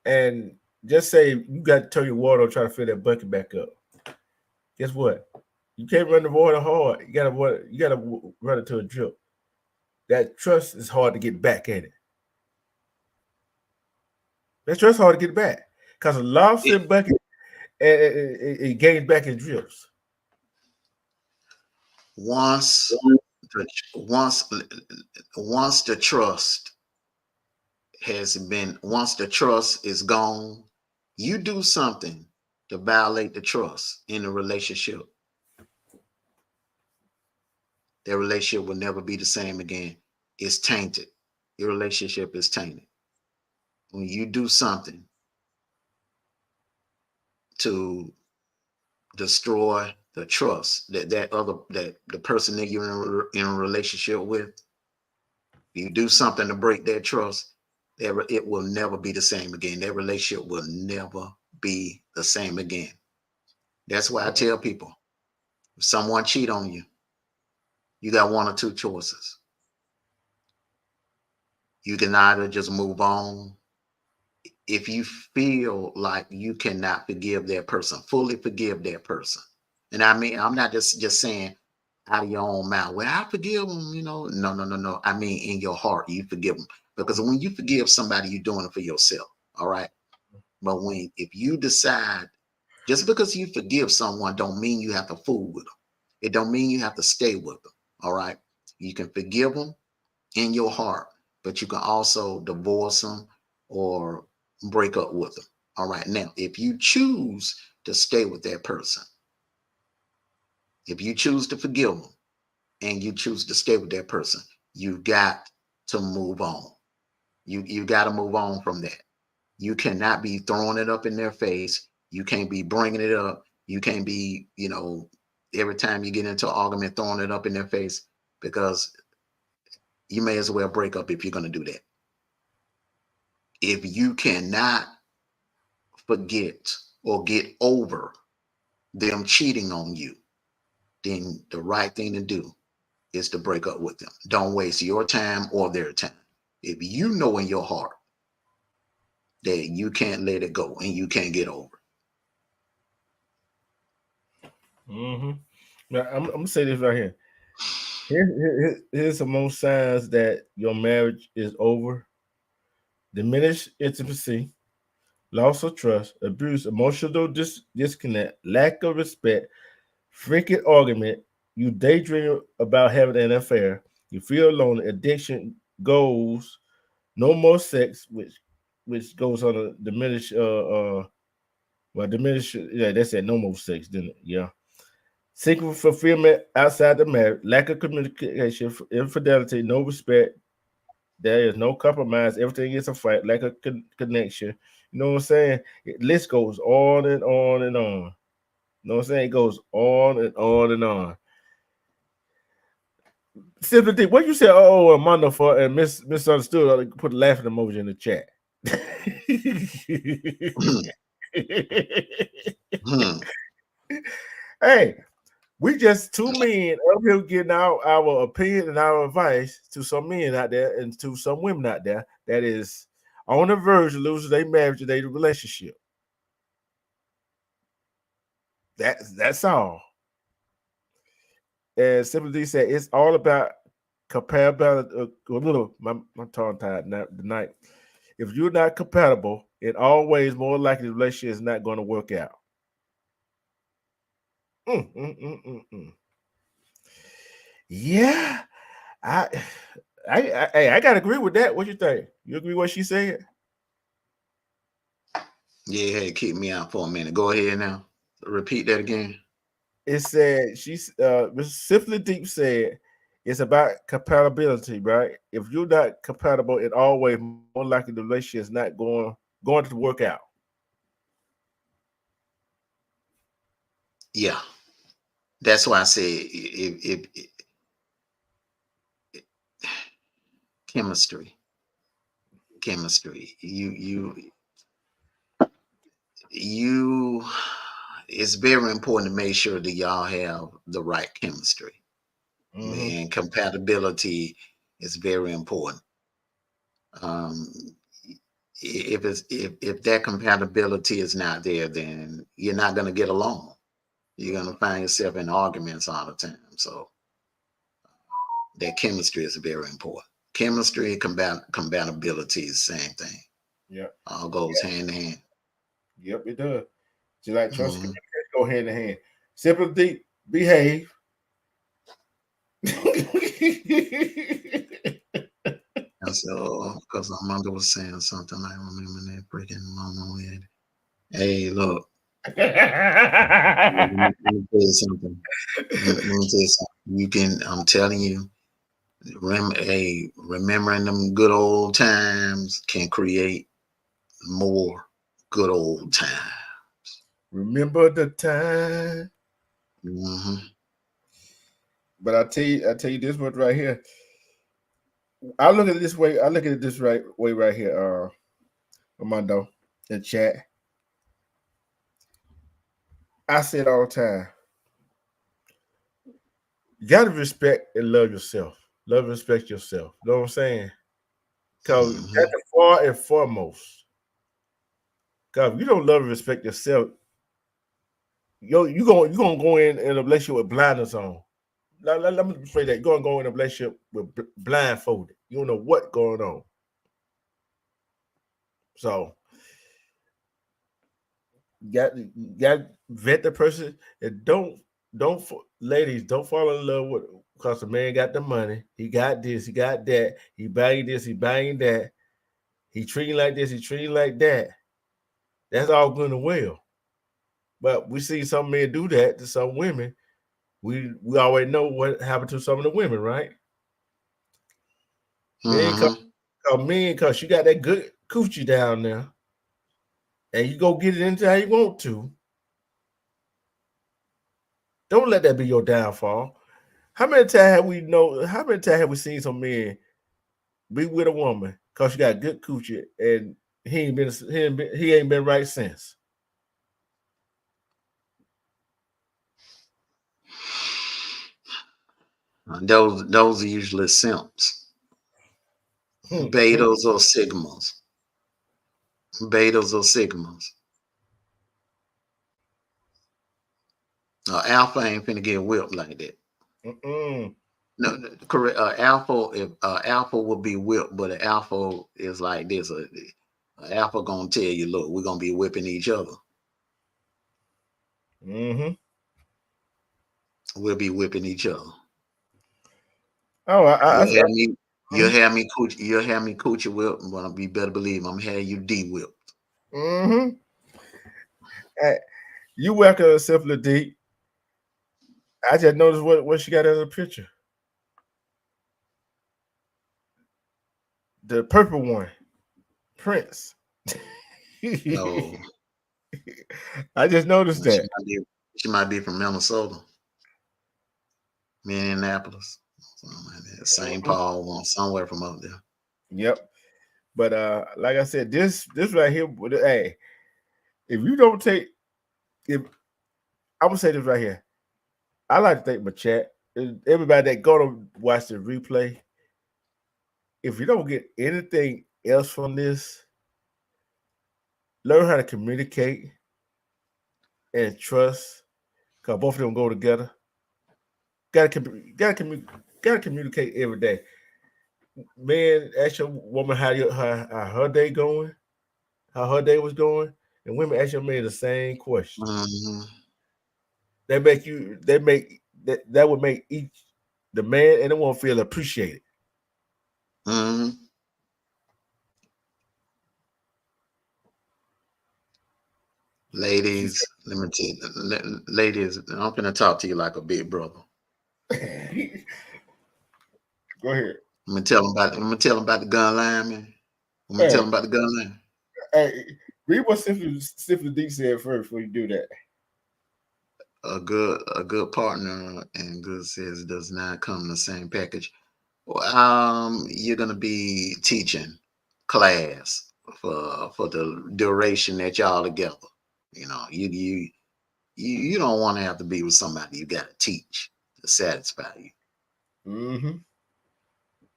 And just say you got to turn your water or try to fill that bucket back up. Guess what? You can't run the water hard. You gotta run it to a drip. That trust is hard to get back at it. That trust hard to get back because a lost It, in bucket it gains back in drips. once the once once the trust once the trust is gone, you do something to violate the trust in a relationship, their relationship will never be the same again. It's tainted. Your relationship is tainted. When you do something to destroy the trust that the person that you're in a relationship with, you do something to break their trust, it will never be the same again. That relationship will never be the same again. That's why I tell people, if someone cheat on you, you got one or two choices. You can either just move on. If you feel like you cannot forgive that person, fully forgive that person. And I mean, I'm not just saying out of your own mouth, well, I forgive them, No, no, no, no. I mean, in your heart, you forgive them. Because when you forgive somebody, you're doing it for yourself. All right. But if you decide, just because you forgive someone, don't mean you have to fool with them. It don't mean you have to stay with them. All right. You can forgive them in your heart, but you can also divorce them or break up with them. All right. Now, if you choose to stay with that person, if you choose to forgive them and you choose to stay with that person, you got to move on. You got to move on from that. You cannot be throwing it up in their face. You can't be bringing it up. You can't be, every time you get into an argument, throwing it up in their face, because you may as well break up if you're going to do that. If you cannot forget or get over them cheating on you, then the right thing to do is to break up with them. Don't waste your time or their time. If you know in your heart that you can't let it go and you can't get over. Mm-hmm. Now, I'm gonna say this right here. Here's some more signs that your marriage is over: diminished intimacy, loss of trust, abuse, emotional disconnect, lack of respect, frequent argument. You daydream about having an affair. You feel alone. Addiction goes. No more sex, which goes on a diminish. Well, diminish. Yeah, that's it. No more sex, didn't it? Yeah. Seeking fulfillment outside the marriage, lack of communication, infidelity, no respect. There is no compromise. Everything is a fight, lack of connection. You know what I'm saying? List goes on and on and on. You know what I'm saying? It goes on and on and on. Simply think, what you said, oh, Amanda for and misunderstood, I put a laughing emoji in the chat. Hey, we just two men up here getting our opinion and our advice to some men out there and to some women out there that is on the verge of losing their marriage or their relationship. That's all. And Simply D said it's all about compatibility. A little, my tongue tied now tonight. If you're not compatible in all ways, more likely the relationship is not going to work out. Mm, mm, mm, mm, mm. Yeah, I, I gotta agree with that. What you think? You agree with what she said? Yeah, hey, keep me out for a minute. Go ahead now. Repeat that again. It said she's Simply Deep said It's about compatibility, right? If you're not compatible in all ways, more likely the relationship is not going to work out. Yeah, that's why I say if chemistry, chemistry, you, it's very important to make sure that y'all have the right chemistry. Mm-hmm. And compatibility is very important. Um, if that compatibility is not there, then you're not going to get along. You're going to find yourself in arguments all the time. So that chemistry is very important. Chemistry, compatibility is the same thing. Yep. All goes hand in hand. Yep, it does. Just like trust and Mhm. communication go hand in hand. Sympathy, behave. And so, because my mother was saying something, I remember that freaking mama had. Hey, look, let me tell you something. Let me tell you something. You can, I'm telling you, remembering them good old times can create more good old time. Remember the time. Hmm. But I tell you this one right here. I look at it this way. I look at it this right way right here. Armando, in chat. I say it all the time. You gotta respect and love yourself. Love and respect yourself. You know what I'm saying? Cause Hmm. that's the far and foremost. Cause if you don't love and respect yourself, you gonna go in a relationship with blinders on. Let me say that you're gonna go in a relationship with blindfolded. You don't know what's going on. So you got vet the person and ladies don't fall in love with because the man got the money. He got this, he got that. He buying this, he buying that. He treating like this, he treating like that. That's all good and well. But we see some men do that to some women. We already know what happened to some of the women, right? Men come, Hmm. come men because you got that good coochie down there, and you go get it into how you want to. Don't let that be your downfall. How many times have we know? How many times have we seen some men be with a woman because she got good coochie and he ain't been right since? Those are usually simps, Hmm, hmm. betas or sigmas, betas or sigmas. Alpha ain't finna get whipped like that. Mm-mm. No, no, correct. Alpha, if alpha will be whipped, but an alpha is like this. A alpha gonna tell you, look, we're gonna be whipping each other. Mm-hmm. We'll be whipping each other. Oh, You'll have me, you'll mhm. have me coochie, you'll have me coochie whipped, but you better believe I'm gonna have you D whipped. Mm-hmm. Hey, you welcome Simply D. I just noticed what she got as a picture. The purple one, Prince. No, I just noticed she that. might be, she might be from Minnesota, Minneapolis, something like that. St. Mhm. Paul, somewhere from up there. Yep. But like I said, this right here, hey, if you don't take if I'm gonna say this right here. I like to thank my chat. Everybody that go to watch the replay. If you don't get anything else from this, learn how to communicate and trust. Cause both of them go together. Gotta communicate every day. Man, ask your woman how her day going, how her day was going, and women ask your man the same question. Hmm. That would make each the man and the woman feel appreciated. Hmm. She Ladies, let me tell you, ladies, I'm gonna talk to you like a big brother. said, Go ahead. I'm gonna tell them about. I'm gonna tell them about the gun line, man. I'm gonna tell Hey, them about the gun line. hey, read what Simply D said first before you do that. A good partner and good says does not come in the same package. You're gonna be teaching class for the duration that y'all together. You know, you don't want to have to be with somebody you got to teach to satisfy you. Mm-hmm.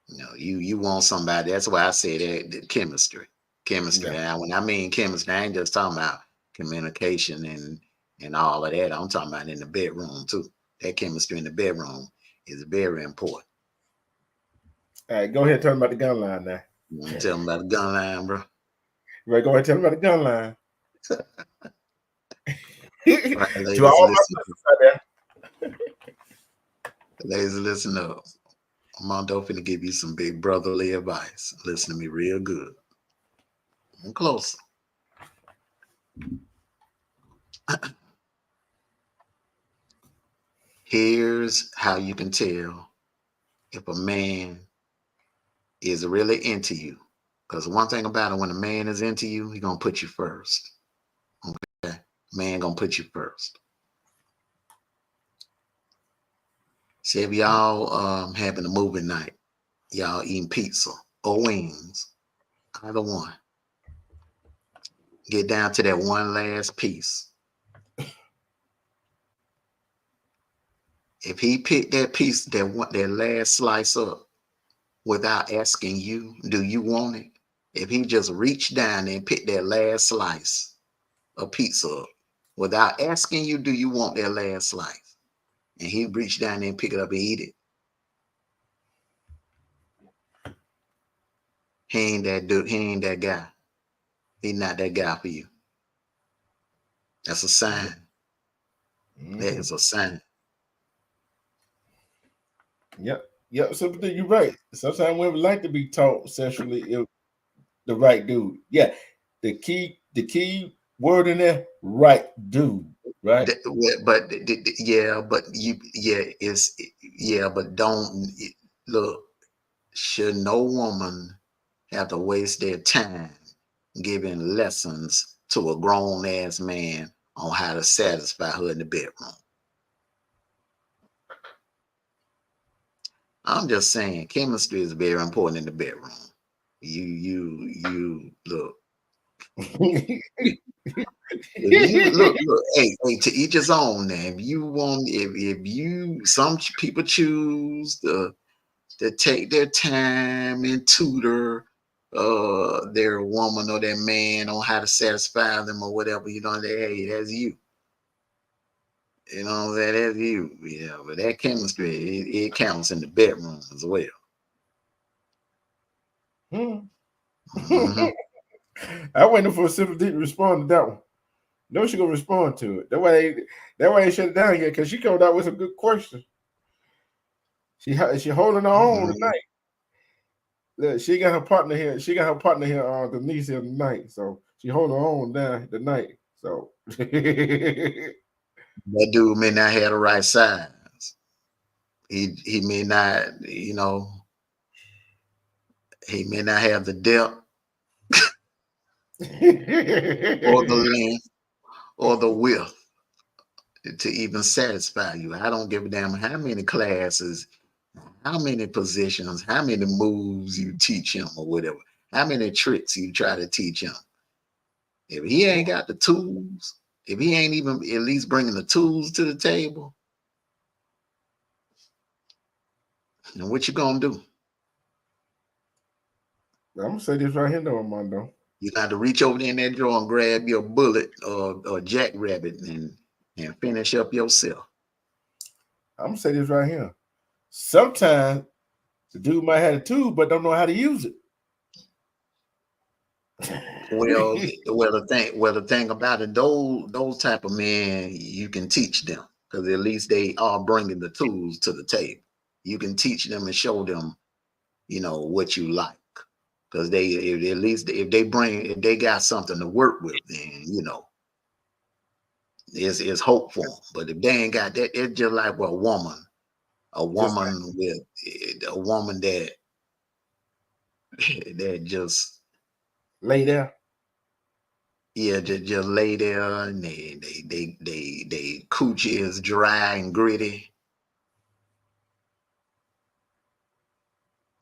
You know, you want somebody. That's why I say that chemistry. Chemistry. Yeah. Now, when I mean chemistry, I ain't just talking about communication and all of that. I'm talking about in the bedroom too. That chemistry in the bedroom is very important. All right, go ahead and tell them about the gun line now. You want to tell them about the gun line, bro? Right, go ahead and tell them about the gun line. Right, To ladies, all my listen. sisters out there. Ladies, listen up. Mondo finna give you some big brotherly advice. Listen to me real good. And closer. Here's how you can tell if a man is really into you. Because one thing about it, when a man is into you, he gonna put you first. Okay? Man gonna put you first. See, if y'all having a movie night, y'all eating pizza or wings, either one. Get down to that one last piece. If he picked that piece, that last slice up without asking you, do you want it? If he just reached down and picked that last slice of pizza up without asking you, do you want that last slice? And he reached down there and pick it up and eat it. He ain't that dude. He ain't that guy. He not that guy for you. That's a sign. Mm-hmm. That is a sign. Yep. Yep. So you're right. Sometimes women like to be taught sexually if the right dude. Yeah. The key word in there, right dude. Right. But don't look. Should no woman have to waste their time giving lessons to a grown ass man on how to satisfy her in the bedroom? I'm just saying, chemistry is very important in the bedroom. You look. If you look, hey, to each his own. Now, if you want, if you, some people choose to take their time and tutor their woman or their man on how to satisfy them or whatever. You know, hey, that's you. You know, that's you. Yeah, but that chemistry, it counts in the bedroom as well. Mm-hmm. I waiting for Simple D to respond to that one. No, she gonna respond to it. That way they shut it down here because she came out with some good questions. She holding her own tonight. Look, she got her partner here. She got her partner here, Denise here tonight. So she holding her own down tonight. So That dude may not have the right size. He may not, you know, he may not have the depth or the length or the width to even satisfy you. I don't give a damn how many classes, how many positions, how many moves you teach him or whatever, how many tricks you try to teach him. If he ain't got the tools, if he ain't even at least bringing the tools to the table, then what you gonna do? I'm gonna say this right here, though, Armando. You got to reach over there in that drawer and grab your bullet or jackrabbit and finish up yourself. I'm gonna say this right here. Sometimes the dude might have the tool, but don't know how to use it. Well, the thing about it, those type of men, you can teach them because at least they are bringing the tools to the table. You can teach them and show them, you know, what you like because if they got something to work with, then you know, it's hope for them. But if they ain't got that, it's just like a woman. a Just woman with a woman that that just lay there. yeah, just lay there and they coochie is dry and gritty.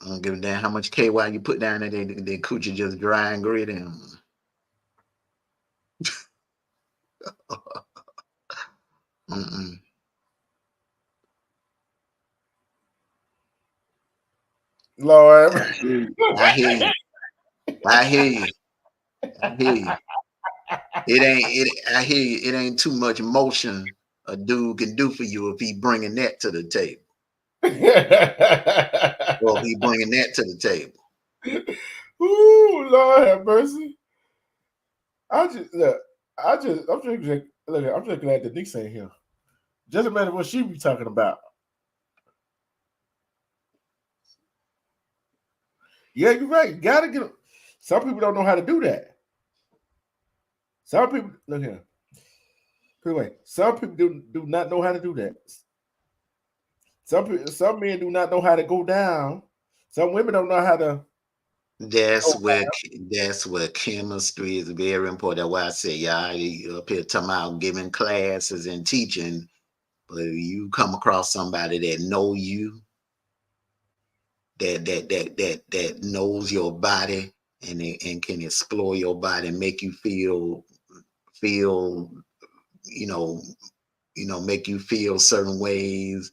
I don't give a damn how much KY you put down there. They coochie just dry and gritty. Mm-mm. Lord. I hear you. I hear you. I hear you. It ain't. I hear you. It ain't too much motion a dude can do for you if he bringing that to the table, or if he bringing that to the table. Ooh, Lord have mercy. I just look. I'm just glad that Nick's ain't here. Doesn't matter what she be talking about. Yeah, you're right. You gotta get. Some people don't know how to do that. Some people look here. Wait. Some people do not know how to do that. Some men do not know how to go down. Some women don't know how to That's go where that's where chemistry is very important. That's why I say y'all you up here talking about giving classes and teaching, but if you come across somebody that know you, that knows your body and can explore your body and make you feel you know make you feel certain ways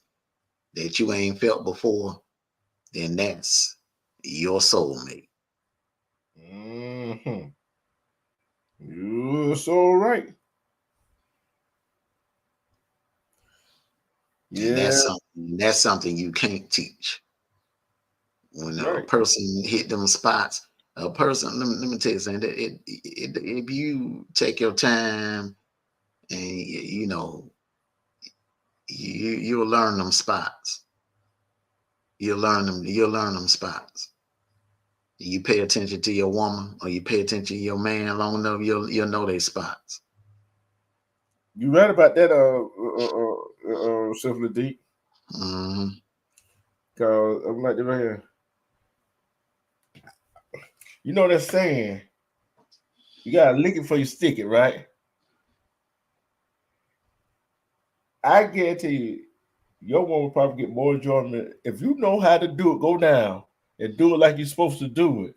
that you ain't felt before, then that's your soulmate. Mm-hmm. You're so right. And Yeah, that's something you can't teach. When a right. person hit them spots, a person let me tell you something that if you take your time and you'll learn them spots. You'll learn them spots. You pay attention to your woman or you pay attention to your man long enough, you'll know their spots. You right about that, Simply Deep. Hmm. Cause I'm like right here. You know that saying, you gotta lick it before you stick it, right? I guarantee you, your woman will probably get more enjoyment if you know how to do it. Go down and do it like you're supposed to do it.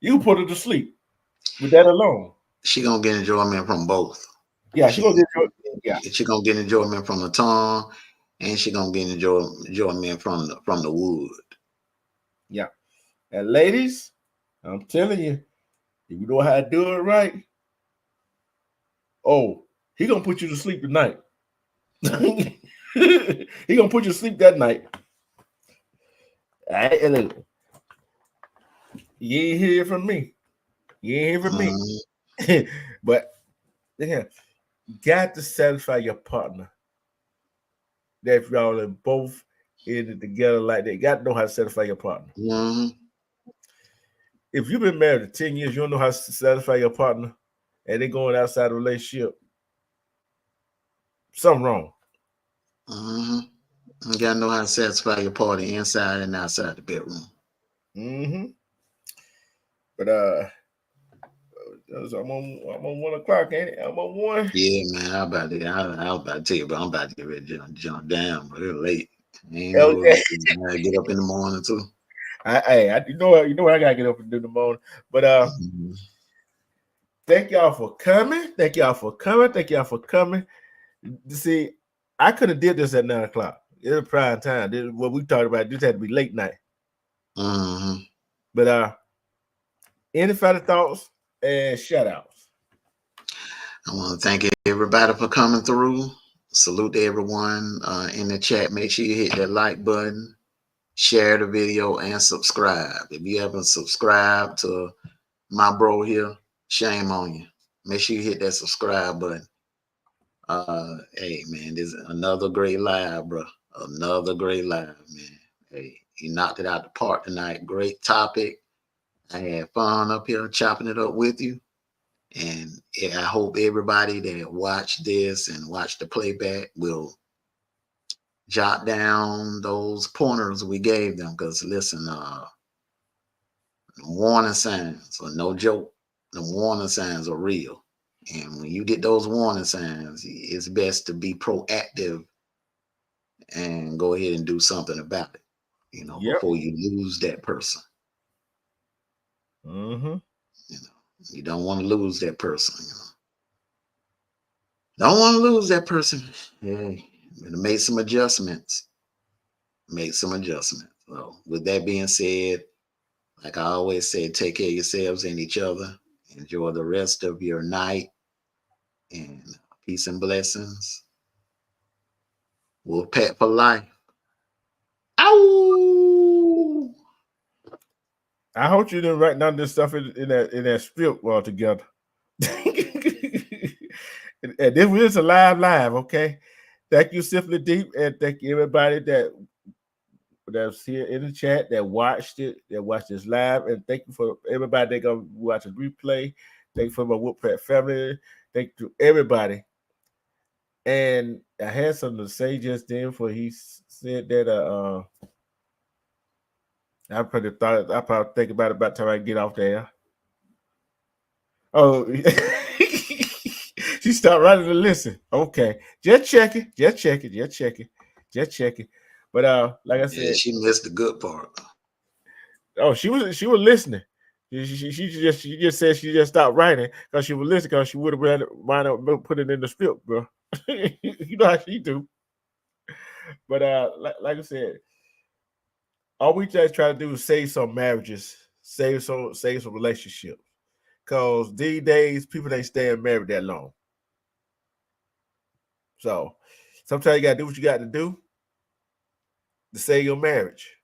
You put her to sleep with that alone. She gonna get enjoyment from both. Yeah, she gonna She get yeah, she gonna get enjoyment from the tongue, and she gonna get enjoyment from the wood. yeah. And ladies, I'm telling you, if you know how to do it right, oh, he gonna put you to sleep tonight. He gonna put you to sleep that night. All right, and look, you ain't hear from me. You ain't hear from me. Mhm. But yeah, you got to satisfy your partner. That if y'all are both in it together like that, you got to know how to satisfy your partner. Mhm. If you've been married for 10 years, you don't know how to satisfy your partner, and they going outside the relationship, something wrong. Mhm. You gotta know how to satisfy your party inside and outside the bedroom. Mm-hmm. But I'm on 1 o'clock, ain't it? I'm on one. Yeah, man. I was about to tell you, but I'm about to get ready to jump down, but it's late. Ain't no Okay. I gotta get up in the morning too. You know what I gotta get up and do in the morning. But Mhm. thank y'all for coming. Thank y'all for coming. Thank y'all for coming. See, I could have did this at 9 o'clock. It was prime time. What we talked about, this had to be late night. Mhm. But any final thoughts and shout outs? I want to thank everybody for coming through. Salute to everyone in the chat. Make sure you hit that like button, share the video, and subscribe. If you haven't subscribed to my bro here, shame on you. Make sure you hit that subscribe button. Hey man, this is another great live, bro. Another great live, man. Hey, you knocked it out the park tonight. Great topic. I had fun up here chopping it up with you. And I hope everybody that watched this and watched the playback will jot down those pointers we gave them. Because listen, warning signs are no joke. The warning signs are real. And when you get those warning signs, it's best to be proactive and go ahead and do something about it, Yep. before you lose that person. Mm-hmm. You don't want to lose that person. Don't want to lose that person. Hey, better make some adjustments. Make some adjustments. So, with that being said, like I always say, take care of yourselves and each other. Enjoy the rest of your night, and peace and blessings. Wolfpack for life. Ow! I hope you didn't write down this stuff in that script altogether. And this was a live, okay? Thank you, Simply Deep, and thank you everybody that's here in the chat that watched this live, and thank you for everybody that gonna watch the replay. Thank you for my Wolfpack family. Thank you to everybody. And I had something to say just then before he said that I probably think about it by the time I get off there. Oh, she stopped writing to listen. Okay, just checking. But like I said, Yeah, she missed the good part. oh, she was listening. She just said she just stopped writing because she was listening because she would have mind up put it in the script, bro. You know how she do. But like I said, all we just try to do is save some marriages, save some relationships. Cause these days people ain't staying married that long. So sometimes you gotta do what you got to do to save your marriage,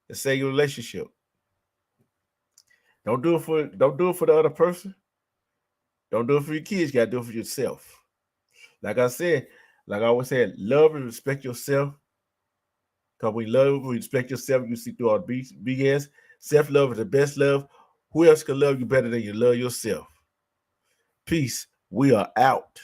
to save your relationship. Don't do it for the other person. Don't do it for your kids. You gotta do it for yourself. Like I said, like I always said, love and respect yourself. Because when you love and respect yourself, you see through all the BS. Self-love is the best love. Who else can love you better than you love yourself? Peace. We are out.